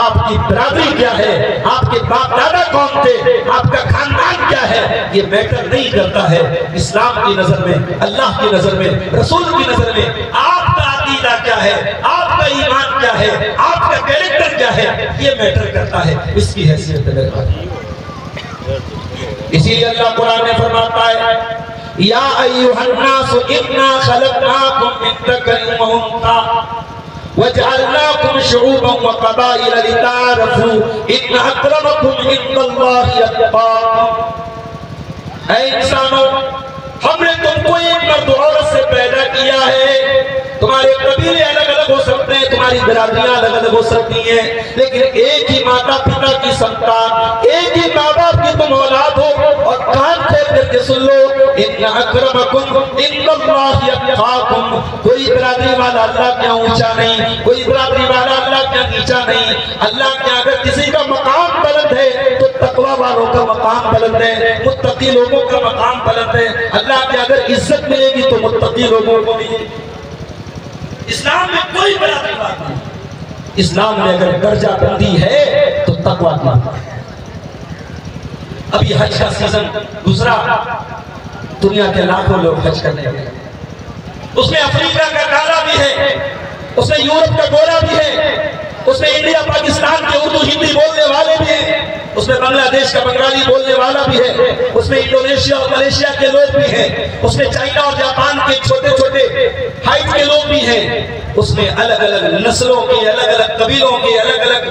آپ کی برادری کیا ہے، آپ کے باپ دادا کون تھے، آپ کا خاندان کیا ہے، یہ میٹر نہیں کرتا ہے۔ اسلام کی نظر میں، اللہ کی نظر میں، رسول کی نظر میں آپ کا عقیدہ کیا ہے، آپ کا ایمان کیا ہے، آپ کا کیریکٹر کیا ہے، یہ میٹر کرتا ہے، اس کی حیثیت ہے۔ اسی لیے اللہ قرآن میں فرماتا ہے یا ایھا الناس انا خلقناکم من ذکر و انثی وجعلناکم شعوبا وقبائل لتعارفوا ان اکرمکم عند اللہ اتقاکم۔ اے انسانوں، ہم نے تم کو ایک مرد و عورت سے پیدا کیا ہے، تمہارے قبیلے الگ الگ ہو سکتے ہیں، تمہاری برادریاں الگ الگ ہو سکتی ہیں، لیکن ایک ہی ماتا پتا کی سنتان، ایک ہی ماں باپ کی تم اولاد ہو۔ اور کان کھول کر کے سن لو، ان اکرمکم عند اللہ اتقاکم، کوئی برادری والا اللہ کیا اونچا نہیں، کوئی برادری والا اللہ کیا نیچا نہیں۔ اللہ کیا اگر کسی کا مقام بلند ہے تو تقوی والوں کا مقام بلند ہے، متقی لوگوں کا مقام بلند ہے۔ اللہ کی اگر عزت ملے گی تو متقی لوگوں کو ملے گی۔ اسلام میں کوئی برادری بات نہیں، اسلام میں اگر درجہ بندی ہے تو تقوی کی بات ہے۔ ابھی حج کا سیزن گزرا، دنیا کے لاکھوں لوگ حج کرنے گئے، اس میں افریقہ کا کالا بھی ہے، اس میں یورپ کا گورا بھی ہے، اس میں انڈیا پاکستان کے اردو ہندی بولنے والے بھی ہیں، اس میں بنگلہ دیش کا بنگالی بولنے والا بھی ہے، اس میں انڈونیشیا اور ملیشیا کے لوگ بھی ہیں، اس میں چائنا اور جاپان کے چھوٹے چھوٹے ہائٹ کے لوگ بھی ہیں، اس میں الگ الگ نسلوں کے، الگ الگ قبیلوں کے، الگ الگ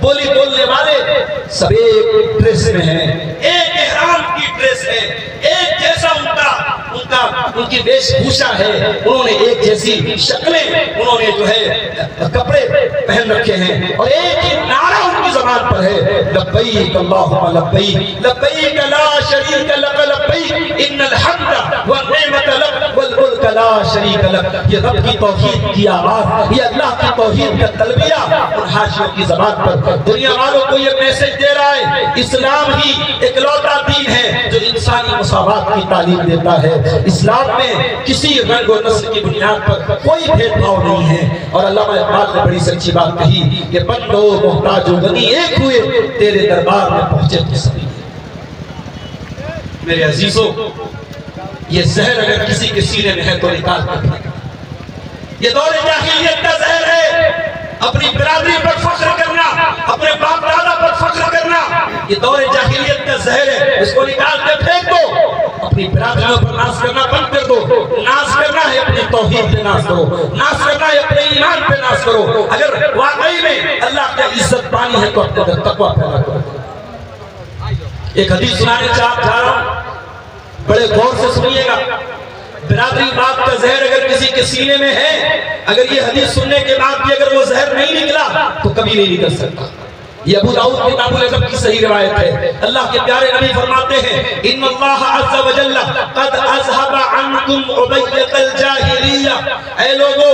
بولی بولنے والے سب ایک ڈریس میں ہیں، ایک احرام کی ڈریس ہے، ایک جیسا ان کی ویش بھوشا ہے، انہوں نے ایک جیسی شکلیں، انہوں نے جو ہے کپڑے پہن رکھے ہیں، اور ایک ہی نعرہ ان کی زبان پر ہے لبیک اللہم لبیک لبیک لا شریک لک لبیک ان الحمد والنعمت لک والملک لا شریک لک۔ یہ رب کی توحید کی آواز، یہ اللہ کی توحید کا تلبیہ ان حاشیوں کی زبان پر دنیا والوں کو یہ میسج دے رہا ہے۔ اسلام ہی اکلوتا دین ہے جو انسانی مساوات کی تعلیم دیتا ہے۔ اسلام میں کسی رنگ و نسل کی بنیاد پر کوئی بھید بھاؤ نہیں ہے، اور علامہ اقبال نے بڑی سچی بات کہی کہ بندو محتاج و غنی ایک ہوئے، تیرے دربار میں پہنچے تو سبھی۔ میرے عزیزوں، یہ زہر اگر کسی کے سینے میں ہے تو نکال کر پھینکو۔ یہ دور جاہلیت کا زہر ہے، اپنی برادری پر فخر کرنا، اپنے باپ دادا پر فخر کرنا، یہ دور جاہلیت کا زہر ہے، اس کو نکال کے پھینک دو۔ اپنی برادریوں پر ناز کرنا بند کر دو، ناز کرنا ہے اپنی توحید پہ ناز کرو، ناز کرنا ہے اپنے ایمان پہ ناز کرو۔ اگر واقعی میں اللہ کا عزت پانی ہے تو اپنے اندر تقویٰ پیدا کرو۔ ایک حدیث سنانے جا رہا ہوں، بڑے غور سے سنیے گا۔ برادری بات کا زہر اگر کسی کے سینے میں ہے، اگر یہ حدیث سننے کے بعد بھی اگر وہ زہر نہیں نکلا تو کبھی نہیں نکل سکتا۔ یہ ابو داؤد کتاب الادب کی صحیح روایت ہے۔ اللہ کے پیارے نبی فرماتے ہیں ان اللہ عز و جل قد اذهب عنکم عبیۃ الجاہلیہ۔ اے لوگو،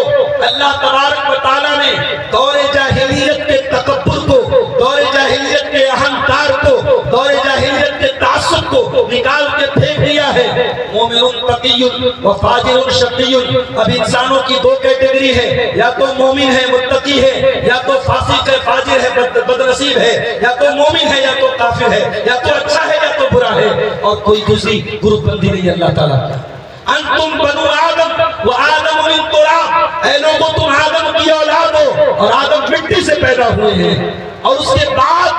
اللہ تبارک و تعالیٰ نے دور جاہلیت کے تکبر کو، دور جاہلیت کے اہنکار کو، دور جاہلیت کے تعصب کو نکال کے پھینک دیا ہے۔ مومن تقی و فاجر شقی۔ اب انسانوں کی دو کیٹیگری ہے، یا تو مومن ہے متقی ہے، یا تو فاسق ہے فاجر ہے بدنصیب ہے، یا تو مومن ہے یا تو کافر ہے، یا تو اچھا ہے یا تو برا ہے، اور کوئی دوسری گروپ بندی نہیں اللہ تعالیٰ کا۔ انتم بنو آدم و آدم من تراب۔ اے لوگو، تم آدم کی اولاد ہو اور آدم مٹی سے پیدا ہوئے ہیں۔ اور اس کے بعد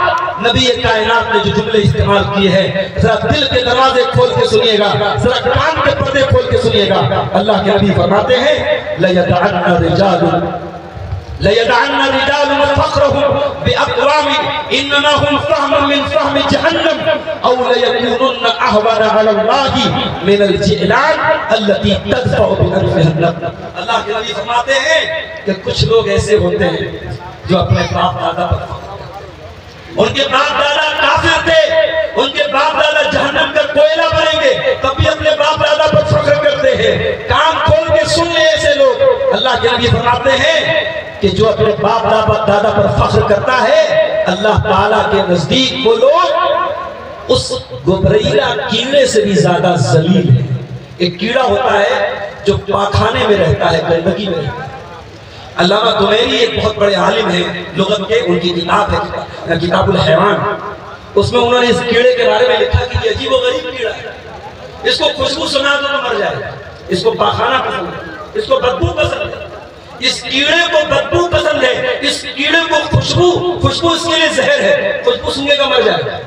نبی کائنات نے جو جملے استعمال کیے ہیں، ذرا دل کے دروازے کھول کے سنیے گا، ذرا کان کے پردے کھول کے سنیے گا۔ اللہ کے نبی فرماتے ہیں لَيَدْعَنَّ رِجَالٌ فَخْرَهُمْ بِأَقْوَامٍ إِنَّمَا هُمْ فَهْمٌ مِّن فَهْمِ جَهَنَّمَ أَوْ لَيَكُونُنَّ أَهْوَنَ عَلَى اللَّهِ مِنَ الْجِعْلَانِ الَّتِي تَدْفَعُ بِأَنفِهَا النَّقْلَ۔ اللہ کے نبی فرماتے ہیں کہ کچھ لوگ ایسے ہوتے ہیں جو اپنے باپ دادا پر فخر کرتے ہیں۔ ان کے باپ دادا کافر تھے، ان کے باپ دادا جہنم کا کوئلہ بنیں گے، تب بھی اپنے باپ دادا پر فخر کرتے ہیں۔ کام کھول کے سن لے ایسے لوگ۔ اللہ کے نبی فرماتے ہیں کہ جو اپنے باپ دادا پر فخر کرتا ہے، اللہ تعالیٰ کے نزدیک وہ لوگ اس گبریلا کیڑے سے بھی زیادہ ذلیل ہے۔ ایک کیڑا ہوتا ہے جو پاخانے میں رہتا ہے، گندگی میں رہتا ہے۔ علامہ دمیری ایک بہت بڑے عالم ہیں لغت کے، ان کی کتاب ہے کتاب الحیوان، اس میں انہوں نے اس کیڑے کے بارے میں لکھا کہ یہ عجیب و غریب کیڑا ہے، اس کو خوشبو سنا تو مر جائے گا، اس کو پاخانہ پسند ہے، اس کو بدبو پسند ہے، اس کیڑے کو بدبو پسند ہے، اس کیڑے کو خوشبو اس کے لیے زہر ہے، خوشبو سنگے کا مر جائے گا۔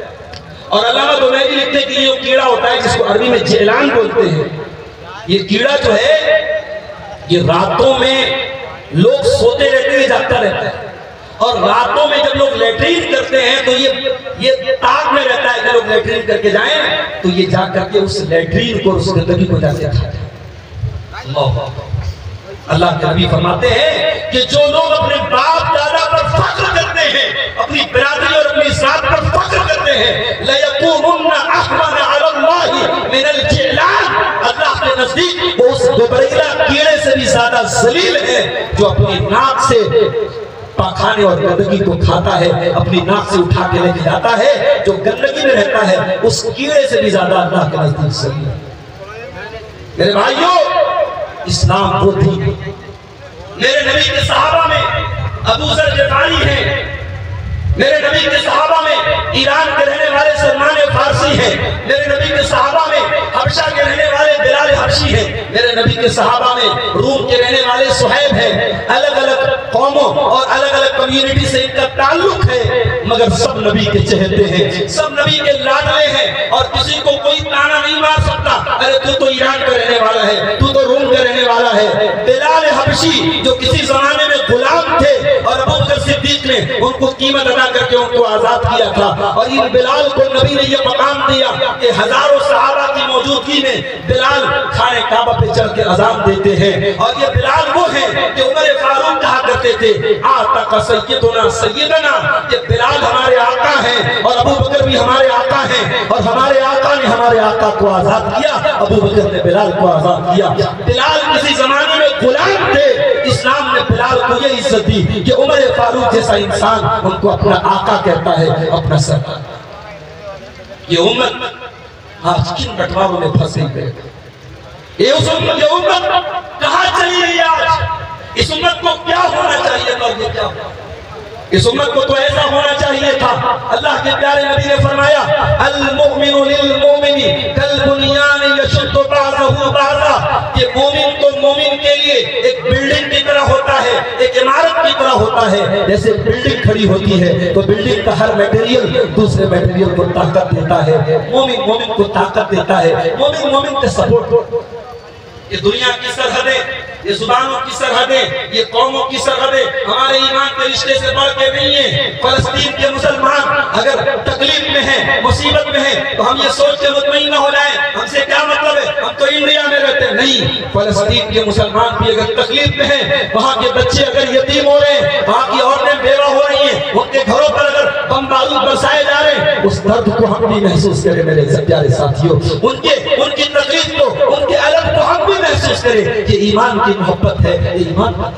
اور علامہ دمیری لکھتے ہیں کہ یہ کیڑا ہوتا ہے جس کو عربی میں جیلان بولتے ہیں، یہ کیڑا جو ہے یہ راتوں میں لوگ سوتے رہتے ہیں، جاگتا رہتا ہے، اور راتوں میں جب لوگ لیٹرین کرتے ہیں تو یہ تاک میں رہتا ہے کہ لوگ لیٹرین کر کے جائیں تو یہ جا کر کے اس لیٹرین کو، اس گندگی کو جا کے کھاتا ہے۔ اللہ کے نبی فرماتے ہیں کہ جو لوگ اپنے باپ دادا پر فخر کرتے ہیں، اپنی برادری اور اپنی ذات پر فخر کرتے ہیں، لَيَكُونُنَّ أَحْوَنَ عَلَى اللَّهِ مِنَ الْجِعْلَانِ، اللہ کے نزدیک وہ اس گبریلا کیڑے سے بھی زیادہ ذلیل ہے جو اپنی ناک سے پاخانے اور گندگی کو کھاتا ہے، اپنی ناک سے اٹھا کے لے کے جاتا ہے، جو گندگی میں رہتا ہے اس کیڑے سے بھی زیادہ اللہ کے نزدیک ذلیل ہے۔ میرے بھائیوں، اسلام وہ تھی۔ میرے نبی کے صحابہ میں ابو ذر غفاری ہیں، میرے نبی کے صحابہ میں ایران کے رہنے والے سلمان فارسی ہیں، میرے نبی کے صحابہ میں حبشہ کے رہنے والے بلال حبشی ہیں، میرے نبی کے صحابہ میں روم کے رہنے والے صہیب ہیں۔ الگ الگ قوموں اور الگ الگ کمیونٹی سے ان کا تعلق ہے، مگر سب نبی کے چہتے ہیں، سب نبی کے لاڈلے ہیں، اور کسی کو کوئی تانا نہیں مار سکتا، ارے تو ایران کا رہنے والا ہے، تو روم کا رہنے والا ہے۔ بلال حبشی جو کسی زمانے میں غلام تھے اور ابو بکر صدیق نے ان کو قیمت ادا کر کے ان کو آزاد کیا تھا، اور ان بلال کو نبی نے یہ مقام دیا کہ ہزاروں صحابہ کی موجودگی میں بلال خانہ کعبہ پہ چڑھ کے اذان دیتے ہیں، اور یہ بلال وہ ہیں کہ عمر فاروق کہا کرتے تھے آتاک سیدنا سیدنا، یہ بلال ہمارے آقا ہیں اور ابو بکر بھی ہمارے آقا ہیں، اور ہمارے آقا نے ہمارے آقا کو آزاد کیا، ابو بکر نے بلال کو آزاد کیا۔ بلال کسی زمانے میں غلام تھے، اسلام نے بلال کو یہ عزت دی کہ عمر فاروق جیسا انسان ان کو اپنا آقا کہتا ہے، اپنا سردار۔ یہ امت آج کن بٹواروں میں پھنس گئی ہے؟ یہ امت کہاں چلی رہی ہے آج؟ اس امت کو کیا ہونا چاہیے تھا اور یہ کیا ہوا؟ اس امت کو تو ایسا ہونا چاہیے تھا۔ اللہ کے پیارے نبی نے فرمایا المؤمن للمؤمن کالبنیان یشد بعضہ بعضا، کہ مومن تو مومن کے لیے ایک بلڈنگ کی طرح ہوتا ہے، ایک عمارت کی طرح ہوتا ہے۔ جیسے بلڈنگ کھڑی ہوتی ہے تو بلڈنگ کا ہر میٹیریل دوسرے میٹیریل کو طاقت دیتا ہے، مومن مومن کو طاقت دیتا ہے، مومن مومن کے سپورٹ۔ یہ دنیا کی سرحدیں، یہ زبانوں کی سرحدیں، یہ قوموں کی سرحدیں ہمارے ایمان کے رشتے سے بڑھ کے نہیں ہیں۔ فلسطین کے مسلمان اگر تکلیف میں ہیں، مصیبت میں ہیں، تو ہم یہ سوچ کے مطمئن نہ ہو جائیں ہم سے کیا مطلب ہے، ہم تو انڈیا میں رہتے ہیں۔ نہیں، فلسطین کے مسلمان بھی اگر تکلیف میں ہیں، وہاں کے بچے اگر یتیم ہو رہے ہیں، وہاں کی عورتیں بیوہ ہو رہی ہیں، ان کے گھروں پر اگر بم بارود برسائے جا رہے ہیں، اس درد کو ہم بھی محسوس کریں میرے پیارے ساتھیوں، ان کی تکلیف کو، ان کے الم کو ہم بھی محسوس کریں۔ یہ ایمان کی محبت ہے، یہ ایمان ہے۔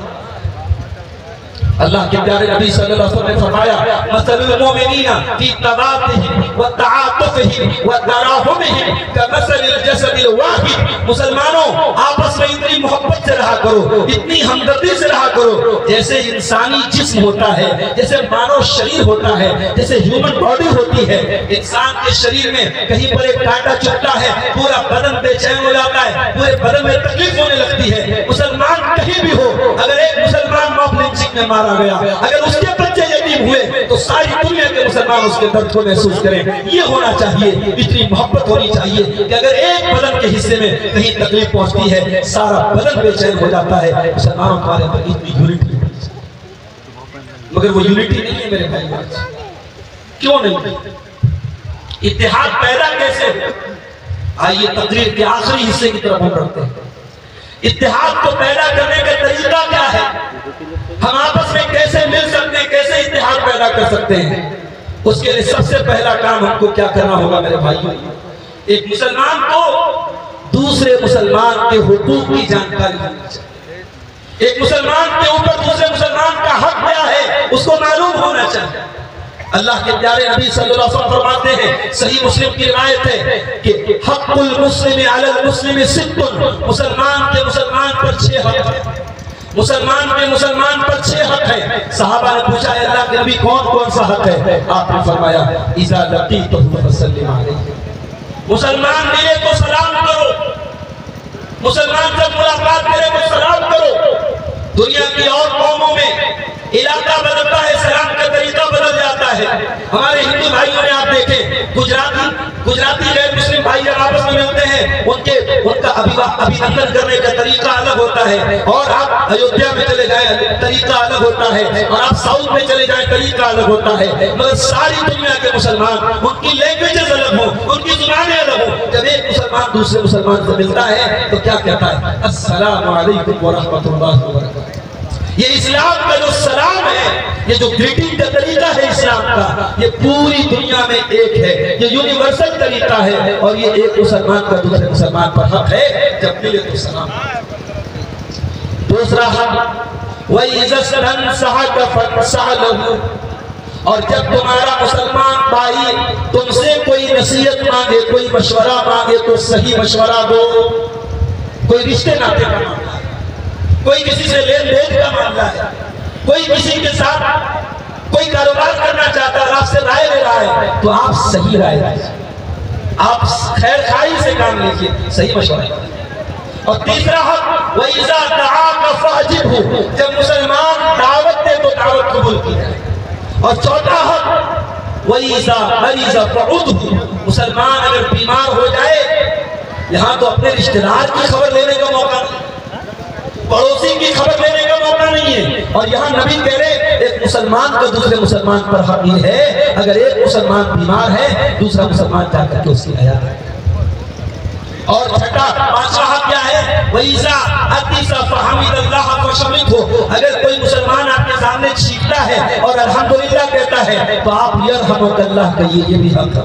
اللہ کے پیارے نبی صلی اللہ علیہ وسلم نے فرمایا مثل المؤمنین فی تواطہم وتعاطفہم وتراحمہم کمثل الجسد الواحد، مسلمانوں آپس میں اتنی محبت سے رہا کرو، اتنی ہمدردی سے رہا کرو، جیسے انسانی جسم ہوتا ہے، جیسے مانو شریر ہوتا ہے، جیسے ہیومن باڈی ہوتی ہے۔ انسان کے شریر میں کہیں پر ایک کانٹا چبھتا ہے، پورا بدن بے چین ہو جاتا ہے، پورے بدن میں تکلیف ہونے لگتی ہے۔ مسلمان کہیں بھی ہو، اگر ایک مسلمان موب لنچنگ میں مارا گیا، اگر اس کے بچے یتیم ہوئے تو ساری دنیا کے مسلمان اس کے درد کو محسوس کریں۔ یہ ہونا چاہیے، اتنی محبت ہونی چاہیے کہ اگر ایک بدن کے حصے میں کہیں تکلیف پہنچتی ہے سارا بدن بے چین ہو جاتا ہے۔ مسلمانوں ہمارے اندر اتنی یونٹی ہے، مگر وہ یونٹی نہیں ہے میرے بھائی۔ کیوں نہیں؟ اتحاد پیدا کیسے؟ آئیے تقریر کے آخری حصے کی طرف ہم بڑھتے ہیں۔ اتحاد کو پیدا کرنے کا طریقہ کیا ہے؟ ہم آپس میں کیسے مل سکتے ہیں، کیسے اتحاد پیدا کر سکتے ہیں؟ اس کے لیے سب سے پہلا کام ہم کو کیا کرنا ہوگا میرے بھائیوں؟ ایک مسلمان کو دوسرے مسلمان کے حقوق کی جانکاری ہونی چاہیے. ایک مسلمان کے اوپر دوسرے مسلمان کا حق کیا ہے اس کو معلوم ہونا چاہیے. اللہ کے پیارے نبی صلی اللہ علیہ وسلم فرماتے ہیں، صحیح مسلم کی روایت ہے کہ حق المسلم علی المسلم ست، مسلمان کے مسلمان پر 6 حق ہیں. مسلمان کے مسلمان پر 6 حق ہیں. صحابہ نے پوچھا ہے اللہ کے نبی کون کون سا حق ہے؟ آپ نے فرمایا اذا لقیتہ فسلم علیہ، مسلمان ملے تو سلام کرو، مسلمان جب ملاقات کرے تو سلام کرو. دنیا کی اور قوموں میں علاقہ بدلتا ہے، سلام کا طریقہ بدل جاتا ہے. ہمارے ہندو بھائیوں نے آپ دیکھیں، گجراتی غیر مسلم بھائی جب آپس میں ملتے ہیں ان کا ابھینندن کرنے کا طریقہ الگ ہوتا ہے. اور آپ ایودھیا میں چلے جائیں طریقہ الگ ہوتا ہے، اور آپ ساؤتھ میں چلے جائیں طریقہ الگ ہوتا ہے. مگر ساری دنیا کے مسلمان، ان کی لینگویجز الگ ہوں، ان کی زبانیں الگ ہوں، جب ایک مسلمان دوسرے مسلمان سے ملتا ہے تو کیا کہتا ہے؟ السلام علیکم ورحمۃ اللہ وبرکاتہ. یہ اسلام کا جو سلام ہے، یہ جو گریٹنگ کا طریقہ ہے اسلام کا، یہ پوری دنیا میں ایک ہے، یہ یونیورسل طریقہ ہے. اور یہ ایک مسلمان کا دوسرے مسلمان پر حق ہے جب ملے تو سلام. دوسرا حق وَإِذَا اسْتَنصَحَكَ فَانصَحْ لَهُ، اور جب تمہارا مسلمان بھائی تم سے کوئی نصیحت مانگے، کوئی مشورہ مانگے تو صحیح مشورہ دو. کوئی رشتے ناطے کا معاملہ ہے، کوئی کسی سے لین دین کا معاملہ ہے، کوئی کسی کے ساتھ کوئی کاروبار کرنا چاہتا ہے، آپ سے رائے لے رہا ہے تو آپ صحیح رائے دیجیے، آپ خیر خواہی سے کام لیجیے، صحیح مشورہ. اور تیسرا حق وَإِذَا دَعَاكَ فَأَجِبْهُ، جب مسلمان دعوت دے تو دعوت قبول کی جائے. اور چوتھا حق وَإِذَا مَرِضَ فَعُدْهُ، مسلمان اگر بیمار ہو جائے، یہاں تو اپنے رشتہ دار کی خبر لینے کا موقع نہیں، پڑوسی کی خبر لینے کا موقع نہیں ہے. اور یہاں نبی کہہ رہے ایک مسلمان کا دوسرے مسلمان پر حق یہ ہے، اگر ایک مسلمان بیمار ہے دوسرا مسلمان جا کر کے اس کی عیادت کرے. اور چھٹا پانچواں حق کیا ہے؟ وَإِذَا أَتِّسَ فَحَمِدَ اللَّهَ فَشَمِتْهُ، اگر کوئی مسلمان آپ کے سامنے چیختا ہے اور الحمدللہ کہتا ہے تو آپ یرحمک اللہ کہیے، یہ بھی حق ہے.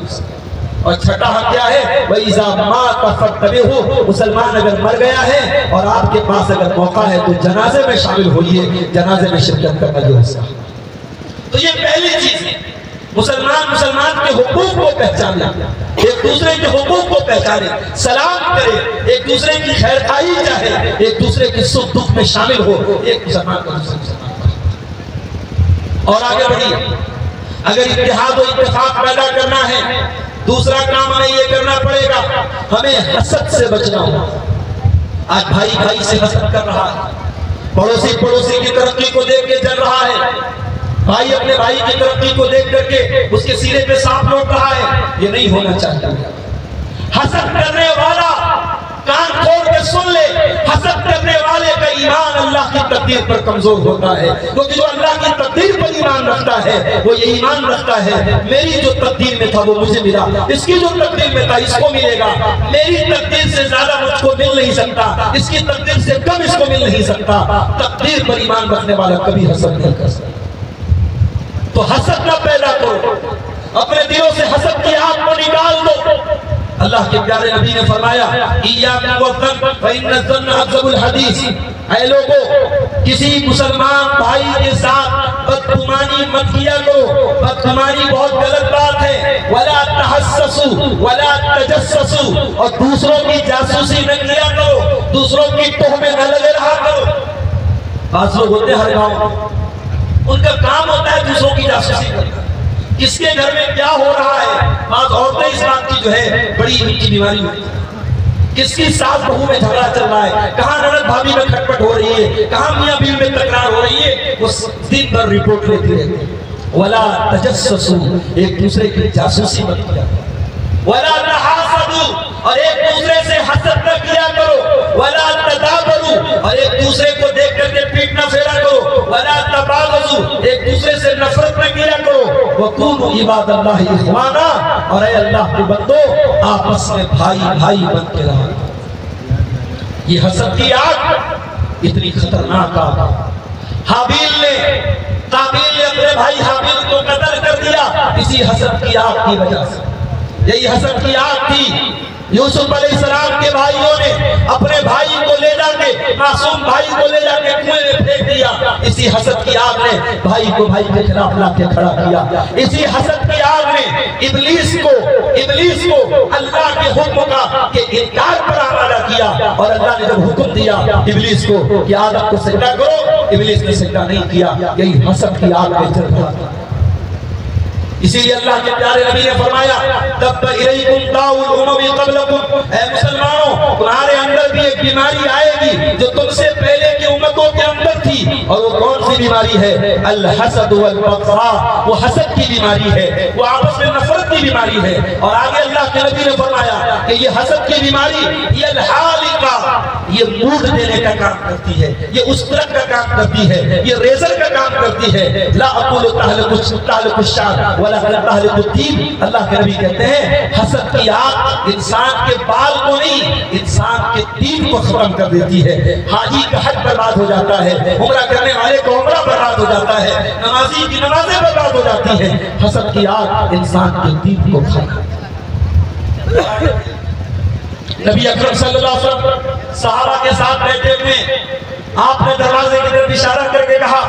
اور چھٹا حق کیا ہے؟ وَإِذَا مَاتَ فَاتَّبِعْهُ، مسلمان اگر مر گیا ہے اور آپ کے پاس اگر موقع ہے تو جنازے میں شامل ہوئیے، جنازے میں شرکت کرنا جو حصہ. تو یہ پہلی چیز ہے، مسلمان کے حقوق کو پہچانے، ایک دوسرے کے حقوق کو پہچانے، سلام کرے، ایک دوسرے کی خیر خواہی چاہے، ایک دوسرے کی سکھ دکھ میں شامل ہو، ایک مسلمان کا دوسرے مسلمان پر. اور آگے بڑھیے، اگر اتحاد و اتفاق پیدا کرنا ہے، دوسرا کام ہمیں یہ کرنا پڑے گا، ہمیں حسد سے بچنا ہو. آج بھائی بھائی سے حسد کر رہا ہے، پڑوسی کی ترقی کو دیکھ کے جل رہا ہے، بھائی اپنے بھائی کی ترقی کو دیکھ کر کے اس کے سینے پہ سانپ لوٹ رہا ہے. یہ نہیں ہونا چاہیے. حسد کرنے والا کان کھول کے سن لے، حسد کرنے والے کا ایمان اللہ کی تقدیر پر کمزور ہوتا ہے. کیونکہ جو اللہ کی تقدیر پر ایمان رکھتا ہے وہ یہ ایمان رکھتا ہے میری جو تقدیر میں تھا وہ مجھے ملا، اس کی جو تقدیر میں تھا اس کو ملے گا، میری تقدیر سے زیادہ مجھ کو مل نہیں سکتا، اس کی تقدیر سے کم اس کو مل نہیں سکتا. تقدیر پر ایمان رکھنے والا کبھی حسد نہیں کر سکتا. تو حسد نہ پیدا کرو، اپنے دلوں سے حسد کی آگ کو نکال دو. اللہ کے پیارے نبی نے فرمایا ایاکم والظن فإن الظن اکذب الحدیث، اے لوگو کسی مسلمان بھائی کے ساتھ بدگمانی مت کیا کرو. بدگمانی بہت غلط بات ہے. ولا تحسسوا ولا تجسسوا، اور دوسروں کی جاسوسی نہ کیا کرو، دوسروں کی تہمیں نہ لگے رہا کرو. بعض لوگ ہوتے ہیں ہر گاؤں، ان کا کام ہوتا ہے دوسروں کی جاسوسی کرنا، کس کے گھر میں کیا ہو رہا ہے. بعض عورتیں اس بات کی جو ہے بڑی ان کی بیماری ہوتی ہے، کس کی ساس بہو میں جھگڑا چل رہا ہے، کہاں نند بھابی میں کھٹپٹ ہو رہی ہے، کہاں میاں بیوی میں تکرار ہو رہی ہے، وہ دن بھر رپورٹ لیتی رہتی ہے. ولا تجسسوا، ایک دوسرے کی جاسوسی مت کیا کرو. ولا تحاسدوا، اور ایک دوسرے سے حسد نہ کیا کرو. ولا تدابروا، اور ایک دوسرے کو دیکھ کر کے پیٹ نہ پھیرا کرو. ولا تباغضوا، ایک دوسرے سے نفرت نہ کیا کرو. وکونوا عباد اللہ اخوانا، اور اے اللہ کے بندو آپس میں بھائی بھائی بن کے رہو. یہ حسد کی آگ اتنی خطرناک آگ. حابیل نے قابیل نے اپنے بھائی حابیل کو قتل کر دیا اسی حسد کی آگ کی وجہ سے. یہی حسد کی آگ تھی. یوسف علیہ السلام کے بھائیوں نے اپنے بھائی کو لے جا کے, معصوم بھائی کو لے جا کے کنویں میں پھینک دیا. اسی حسد کی آگ نے بھائی کو بھائی کے خلاف لا کے کھڑا کیا. اسی حسد کی آگ نے ابلیس کو اللہ کے حکم کا کہ انکار پر آمادہ کیا. اور اللہ نے جب حکم دیا ابلیس کو کہ آدم کو سجدہ کرو, ابلیس نے سجدہ نہیں کیا. یہی حسد کی آگ میں جل رہا تھا. اسی لیے اللہ کے پیارے نبی نے فرمایا تب الیکم داء الامم قبلکم, اے مسلمانوں تمہارے اندر بھی ایک بیماری آئے گی جو تم سے پہلے کی امتوں کے اندر تھی. اور وہ کون سی بیماری ہے؟ الحسد والبغضاء, وہ حسد کی بیماری ہے, وہ آپس میں نفرت کی بیماری ہے. اور آگے اللہ کے نبی نے فرمایا کہ یہ حسد کی بیماری یہ الحالقہ, یہ موڈ دینے کا کام کرتی ہے, یہ اسکرت کا کام کرتی ہے, یہ ریزر کا کام کرتی ہے. لا اقول تہلک الشعر اللہ کے نبی کہتے ہیں حسد کی آگ انسان کے بال کو نہیں, انسان کے دین کو ختم کر دیتی ہے. حاجی کا حج برباد ہو جاتا ہے, عمرہ کرنے والے کا عمرہ برباد ہو جاتا ہے, نمازی کی نمازیں برباد ہو جاتی ہیں. حسد کی آگ انسان کے دین کو ختم کرتی ہے. نبی اکرم صلی اللہ علیہ وسلم صحابہ کے ساتھ بیٹھے ہوئے, آپ نے دروازے کی طرف اشارہ کر کے کہا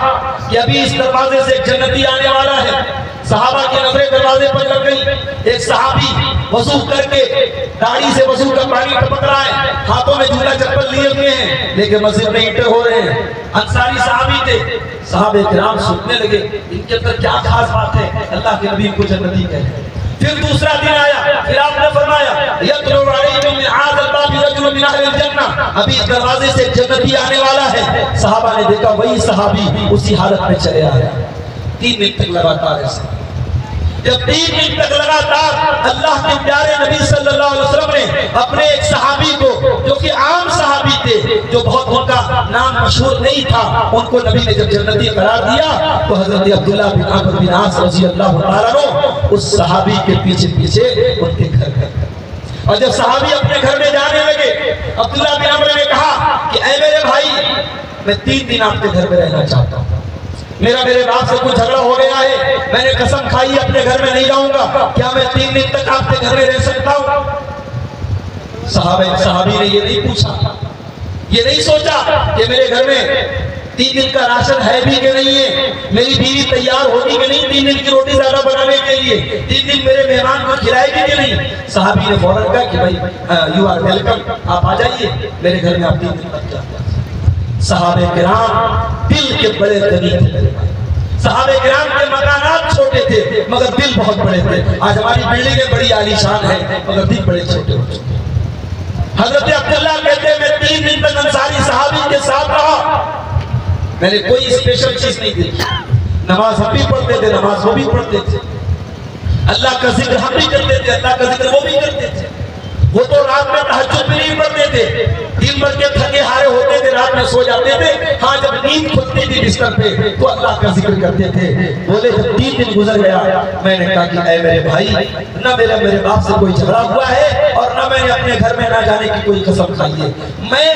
کہ ابھی اس دروازے سے ایک جنتی آنے والا ہے. صحابہ کی نظریں دروازے پر لگ گئی. ایک صحابی وضو کر کے داڑھی سے وضو کا پانی ٹپک رہا ہے, ہاتھوں میں جوتا چپل لیے ہوئے ہیں, لیکن مسجد میں انٹر ہو رہے ہیں. انصاری صحابی تھے. صحابہ کرام سوچنے لگے ان کے اندر کیا خاص بات ہے, اللہ کے نبی کو جنتی کہتے ہیں. پھر دوسرا دن آیا, پھر آپ نے فرمایا یطلع علیکم من ھذا الباب رجل من اہل الجنہ, ابھی اس دروازے سے جنتی آنے والا ہے. صحابہ نے دیکھا وہی صحابی اسی حالت میں چلے آیا. 3 دن تک لگاتار ایسے. جب 3 دن تک لگاتار اللہ کے پیارے نبی صلی اللہ علیہ وسلم نے اپنے ایک صحابی کو جو کہ عام صحابی تھے, جو بہت ان کا نام مشہور نہیں تھا, ان کو نبی نے جب جنتی قرار دیا تو حضرت عبداللہ بن عمرو بن عاص رضی اللہ تعالیٰ عنہ اس صحابی کے پیچھے پیچھے ان کے گھر گئے. اور جب صحابی اپنے گھر میں جانے لگے, عبداللہ بن عمرو نے کہا کہ اے میرے بھائی میں 3 دن آپ کے گھر میں رہنا چاہتا ہوں. میرے باپ سے کوئی جھگڑا ہو گیا ہے, میں نے قسم کھائی اپنے گھر میں نہیں جاؤں گا, کیا میں 3 دن تک آپ کے گھر میں رہ سکتا ہوں؟ صحابی نے یہ نہیں پوچھا, یہ نہیں سوچا کہ میرے گھر میں 3 دن کا راشن ہے بھی کہ نہیں ہے, میری بیوی تیار ہوگی کہ نہیں 3 دن کی روٹی زیادہ بنانے کے لیے, 3 دن میرے مہمان کو کھلائے گی کہ نہیں. صحابی نے فوراً کہا کہ بھائی یو آر ویلکم, آپ آ جائیے میرے گھر میں, آپ 3 دن تک جاتے. صحابہ کرام دل کے بڑے قریب تھے. صحابہ کرام کے مکانات چھوٹے تھے مگر دل بہت بڑے تھے. آج ہماری بلڈنگیں بڑی عالی شان ہے مگر دل بڑے چھوٹے ہو چکے. حضرت عبداللہ کہتے ہیں میں 3 دن تک انصاری صحابی کے ساتھ رہا, میں نے کوئی اسپیشل چیز نہیں دیکھی. نماز ہم بھی پڑھتے تھے, نماز وہ بھی پڑھتے تھے, اللہ کا ذکر ہم بھی کرتے تھے, اللہ کا ذکر وہ بھی کرتے تھے. وہ تو رات میں تہجد بھی نہیں پڑھتے تھے, دن بھر کے تھکے ہارے ہوتے تھے, رات میں سو جاتے تھے. ہاں جب نیند کھلتی تھی بستر پہ تو اللہ کا ذکر کرتے تھے. بولے جب 3 دن گزر گیا, میں نے کہا کہ اے میرے بھائی نہ میرے باپ سے کوئی جھگڑا ہوا ہے اور نہ میں نے اپنے گھر میں نہ جانے کی کوئی قسم کھائی ہے. میں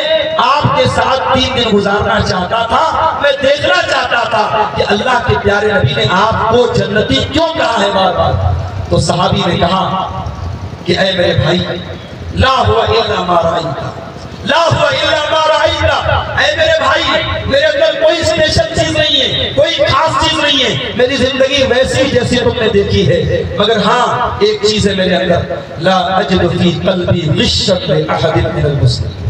آپ کے ساتھ 3 دن گزارنا چاہتا تھا, میں دیکھنا چاہتا تھا کہ اللہ کے پیارے نبی نے آپ کو جنتی کیوں کہا ہے بار بار. تو صحابی نے کہا کہ اے میرے بھائی لا ہوا الا ما رأیتا, لا ہوا الا ما رأیتا, اے میرے بھائی میرے اندر کوئی اسپیشل چیز نہیں ہے, کوئی خاص چیز نہیں ہے, میری زندگی ویسی جیسی تم نے دیکھی ہے. مگر ہاں ایک چیز ہے میرے اندر, لا اجد فی قلبی غشا لأحد من المسلمین,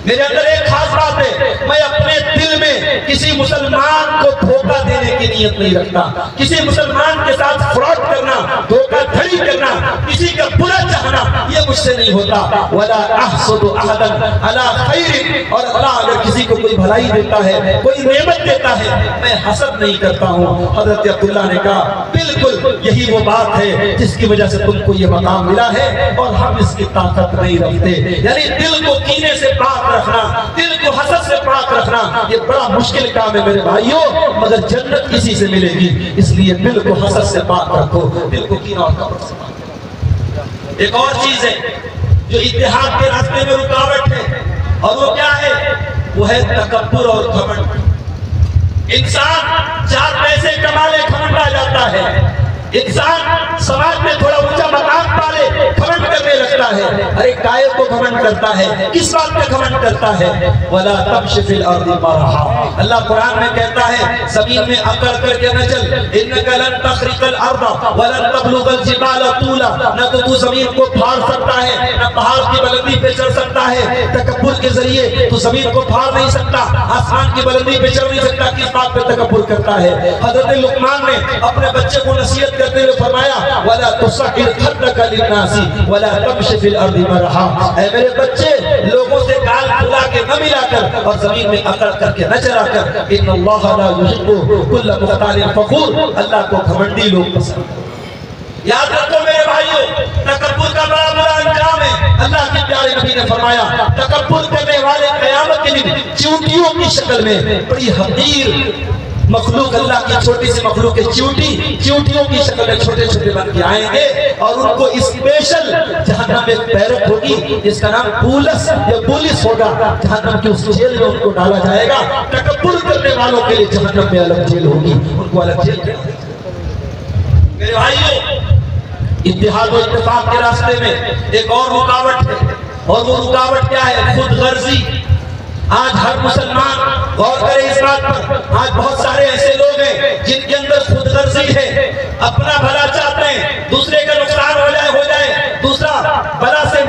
میرے اندر ایک خاص بات ہے, میں اپنے دل میں کسی مسلمان کو دھوکہ دینے کی نیت نہیں رکھتا. کسی مسلمان کے ساتھ فراڈ کرنا, دھوکہ دھڑی کرنا, کسی کا برا چاہنا, یہ مجھ سے نہیں ہوتا. ولا احسد احدا علی خیر, اور اللہ اگر کسی کو کوئی بھلائی دیتا ہے, کوئی نعمت دیتا ہے, میں حسد نہیں کرتا ہوں. حضرت عبداللہ نے کہا بالکل یہی وہ بات ہے جس کی وجہ سے تم کو یہ مقام ملا ہے اور ہم اس کی طاقت نہیں رکھتے. یعنی دل کو کینے سے پاک رکھنا, دل کو حسد سے پاک رکھنا, یہ بڑا مشکل کام ہے میرے بھائیوں, مگر جنت اسی سے ملے گی. اس لیے دل کو حسد سے پاک رکھو, دل کو کینہ اور کپٹ سے پاک رکھو. ایک اور چیز ہے جو اتحاد کے راستے میں رکاوٹ ہے, اور وہ کیا ہے؟ وہ ہے تکبر اور گھمنڈ. انسان 4 پیسے کما لے گھمنڈ آ جاتا ہے, انسان سماج میں تھوڑا اونچا مقام پالے گھمنڈ کرنے لگتا ہے. ارے کائے کو گھمنڈ کرتا ہے؟ کس بات پہ گھمنڈ کرتا ہے؟ وَلَا تَمْشِ فِي الْأَرْضِ مَرَحًا. اللہ قرآن میں کہتا ہے زمین میں اکڑ کر کے نہ چل. إِنَّكَ لَن تَخْرِقَ الْأَرْضَ وَلَن تَبْلُغَ الْجِبَالَ طُولًا. نہ تو زمین کو پھاڑ سکتا ہے، نہ پہاڑ کی بلندی پہ چڑھ سکتا ہے. تکبر کے ذریعے تو زمین کو پھاڑ نہیں سکتا، آسمان کی بلندی پہ چڑھ نہیں سکتا. کس بات پہ تکبر کرتا ہے؟ حضرت لقمان نے اپنے بچے کو نصیحت کرتے ہوئے فرمایا وَلَا تُصَعِّرْ خَدَّكَ لِلنَّاسِ وَلَا تَمْشِ فِي الْأَرْضِ مَرَحًا. اے میرے بچے، لوگوں سے گال پھلا کے نہ ملا کر اور زمین میں اکڑ کر کے نہ چلا کر. ان اللہ لا يحب كل مختال فخور. اللہ کو گھمنڈی لوگ پسند. یاد رکھو میرے بھائیو، تکبر کا بڑا بڑا انجام ہے. اللہ کے پیارے نبی نے فرمایا تکبر کرنے والے قیامت کے دن چیونٹیوں کی شکل میں بڑی حقیر مخلوق، اللہ کی چھوٹی سی مخلوق کے چیونٹیوں کی شکل میں چھوٹے چھوٹے بن کے آئیں گے اور ان کو اسپیشل جہنم میں بیرک ہوگی جس کا نام بولس یا بولس ہوگا. جہنم کی اس جیل میں ان کو ڈالا جائے گا. تکبر کرنے والوں کے لیے جہنم میں الگ جیل ہوگی، ان کو الگ جیل میں. میرے بھائیو، اتحاد و اتفاق کے راستے میں ایک اور رکاوٹ ہے، اور وہ رکاوٹ کیا ہے؟ خود غرضی. آج ہر مسلمان غور کرے اس بات پر. آج بہت سارے ایسے لوگ ہیں جن کے اندر خود غرضی ہے، اپنا بھلا چاہتے ہیں، دوسرے کا نقصان ہو جائے، دوسرا بلا سے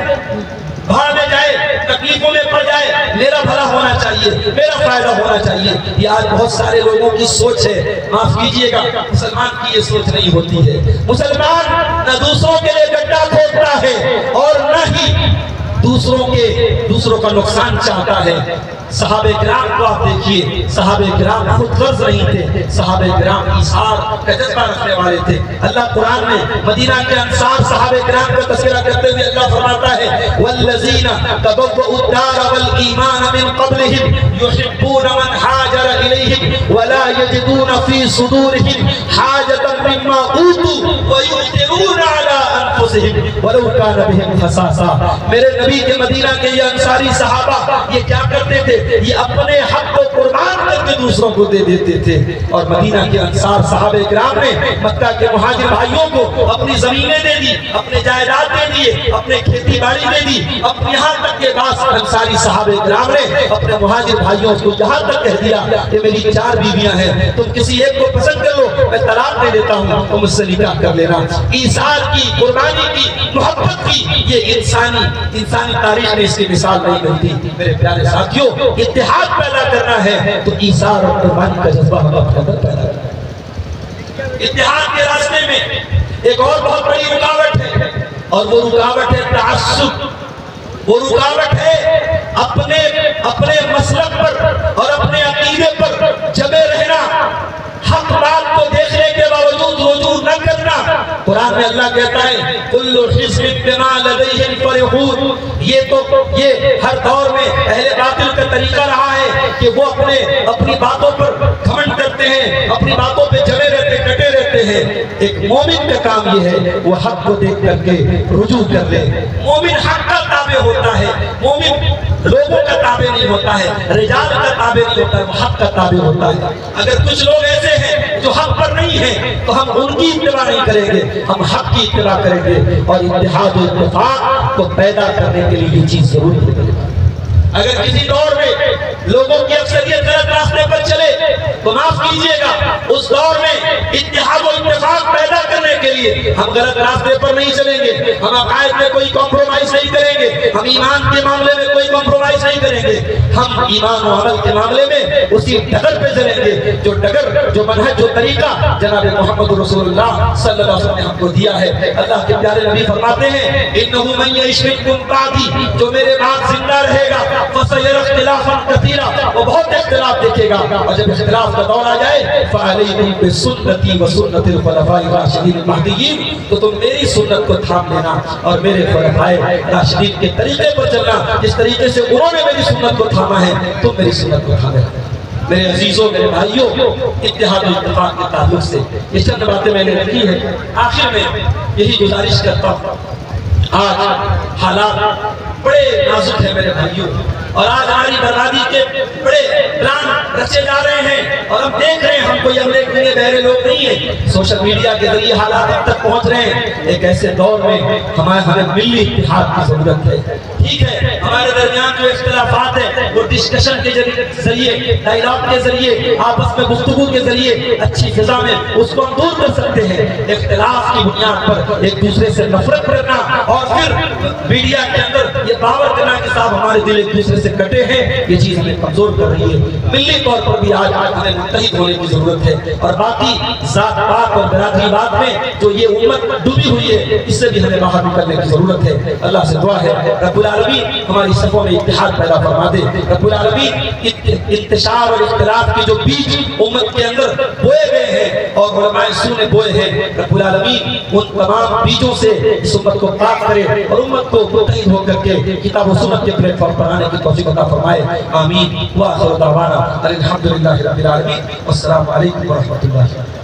بھاڑ میں جائے، تکلیفوں میں پڑ جائے، میرا بھلا ہونا چاہیے، میرا فائدہ ہونا چاہیے. یہ آج بہت سارے لوگوں کی سوچ ہے. معاف کیجئے گا، مسلمان کی یہ سوچ نہیں ہوتی ہے. مسلمان نہ دوسروں کے لیے گڈھا کھودتا ہے اور نہ ہی دوسروں کا نقصان چاہتا ہے. صحابہ کرام کو آپ دیکھیے، صحابہ کرام خود غرض نہیں تھے، صحابہ کرام ایثار کا جذبہ رکھنے والے تھے. اللہ قرآن میں مدینہ کے انصار صحابہ کرام کا تذکرہ کرتے ہوئے اللہ فرماتا ہے والذین تبوؤوا الدار والایمان من قبلہم یحبون من ہاجر الیہم ولا یجدون فی صدورہم حاجۃ مما اوتوا ویؤثرون علی انفسہم ولو کان بہم خصاصہ. میرے نبی کے مدینہ کے یہ انصاری صحابہ یہ کیا کرتے تھے؟ یہ اپنے حق کو قربان کر کے دوسروں کو دے دیتے تھے. اور مدینہ کے انصار صحابہ کرام نے مکہ کے مہاجر بھائیوں کو اپنی زمینیں دے دی، اپنے جائیداد دے دیے، اپنے کھیتی باڑی دے دی. اب یہاں تک کہ بعض انصاری صحابہ کرام نے اپنے مہاجر بھائیوں کو یہاں تک کہہ دیا کہ میری 4 بیویاں ہیں، تم کسی ایک کو پسند کر لو، میں طلاق دے دیتا ہوں، تم مجھ سے نکاح کر لینا. ایثار کی، قربانی کی، محبت کی یہ انسانی تاریخ میں اس کی مثال نہیں بنتی. میرے پیارے ساتھیوں، اتحاد پیدا کرنا ہے تو ایثار اور قربانی کا جذبہ ہم اپنے اندر پیدا کرنا ہے. اتحاد کے راستے میں ایک اور بہت بڑی رکاوٹ ہے، اور وہ رکاوٹ ہے تعصب. وہ رکاوٹ ہے اپنے مسلک پر اور اپنے عقیدے پر جمے رہنا، حق بات کو دیکھنے کے باوجود رجوع نہ کرنا. قرآن میں اللہ کہتا ہے کل حزب بما لدیہم فرحون. یہ ہر دور میں اہل باطل کا طریقہ رہا ہے کہ وہ اپنی باتوں پر گھمنڈ کرتے ہیں، اپنی باتوں پہ جمے رہتے، ڈٹے رہتے ہیں. ایک مومن کا کام یہ ہے وہ حق کو دیکھ کر کے رجوع کر لے. مومن حق کا تابع ہوتا ہے، مومن لوگوں کا تابع نہیں ہوتا ہے، رجال کا تابع نہیں ہوتا ہے، وہ حق کا تابع ہوتا ہے. اگر کچھ لوگ ایسے ہیں جو حق پر نہیں ہیں تو ہم ان کی اتباع نہیں کریں گے، ہم حق کی اتباع کریں گے. اور اتحاد و اتفاق کو پیدا کرنے کے لیے یہ چیز ضروری ہے. اگر کسی دور میں لوگوں کی اکثریت غلط راستے پر چلے تو معاف کیجئے گا، اس دور میں اتحاد و اتفاق پیدا کرنے کے لیے ہم غلط راستے پر نہیں چلیں گے، ہم عقائد میں کوئی کمپرومائز نہیں کریں گے، ہم ایمان کے معاملے میں کوئی کمپرومائز نہیں کریں گے. ہم ایمان و عمل کے معاملے میں اسی ڈگر پہ چلیں گے جو ڈگر، جو منہج، جو طریقہ جناب محمد رسول اللہ صلی اللہ علیہ وسلم نے ہم کو دیا ہے. اللہ کے پیارے نبی فرماتے ہیں انہ من یعش منکم بعدی، جو میرے بعد زندہ رہے گا فسیر اختلافا کثیرا، وہ بہت اختلاف دیکھے گا. اور جب اختلاف کا دور آ جائے فعلیکم بسنتی وسنت الخلفاء الراشدین المہدیین، تو تم میری سنت کو تھام لینا اور میرے خلفائے راشدین کے طریقے پر چلنا. جس طریقے سے انہوں نے میری سنت کو تھاما ہے تم میری سنت کو تھامے. میرے عزیزوں، میرے بھائیوں، اتحاد و اتفاق کے تعلق سے یہ چند باتیں میں نے رکھی ہے. آخر میں یہی گزارش کرتا ہوں، آج حالات بڑے نازک ہیں میرے بھائیوں، اور آج ہماری بربادی کے بڑے پلان رچے جا رہے ہیں، اور ہم دیکھ رہے ہیں ہم کوئی امریکہ بہرے لوگ نہیں ہیں. سوشل میڈیا کے ذریعے حالات اب تک پہنچ رہے ہیں. ایک ایسے دور میں ہمیں ملی اتحاد کی ضرورت ہے. ٹھیک ہے, ہمارے درمیان جو اختلافات ہیں وہ ڈسکشن کے ذریعے, ڈائیلاگ کے ذریعے, آپس میں گفتگو کے ذریعے اچھی فضا میں اس کو ہم دور کر سکتے ہیں. اختلاف کی بنیاد پر ایک دوسرے سے نفرت کرنا اور پھر میڈیا کے اندر یہ باور کرنا کہ صاحب ہمارے دل ایک دوسرے سے کٹے ہیں, یہ چیز ہمیں کمزور کر رہی ہے. ملی طور پر بھی آج ہمیں متحد ہونے کی ضرورت ہے. اور باقی ذات پات اور برادری بات میں جو یہ امت ڈوبی ہوئی ہے اس سے بھی ہمیں باہر نکلنے کی ضرورت ہے. اللہ سے دعا ہے رب العالمین ہماری صفوں میں اتحاد پیدا فرما دے. رب العالمین انتشار اور اختلاف کے جو بیج امت کے اندر بوئے گئے ہیں اور علماء سو نے بوئے ہیں, رب العالمین ان تمام بیجوں سے اس امت کو پاک کرے اور امت کو متحد ہو کر کے کتاب و سنت کے پلیٹ فارم پر آنے کی توفیق عطا فرمائے. آمین. وآخر دعوانا الحمدللہ رب العالمین. والسلام علیکم ورحمۃ اللہ.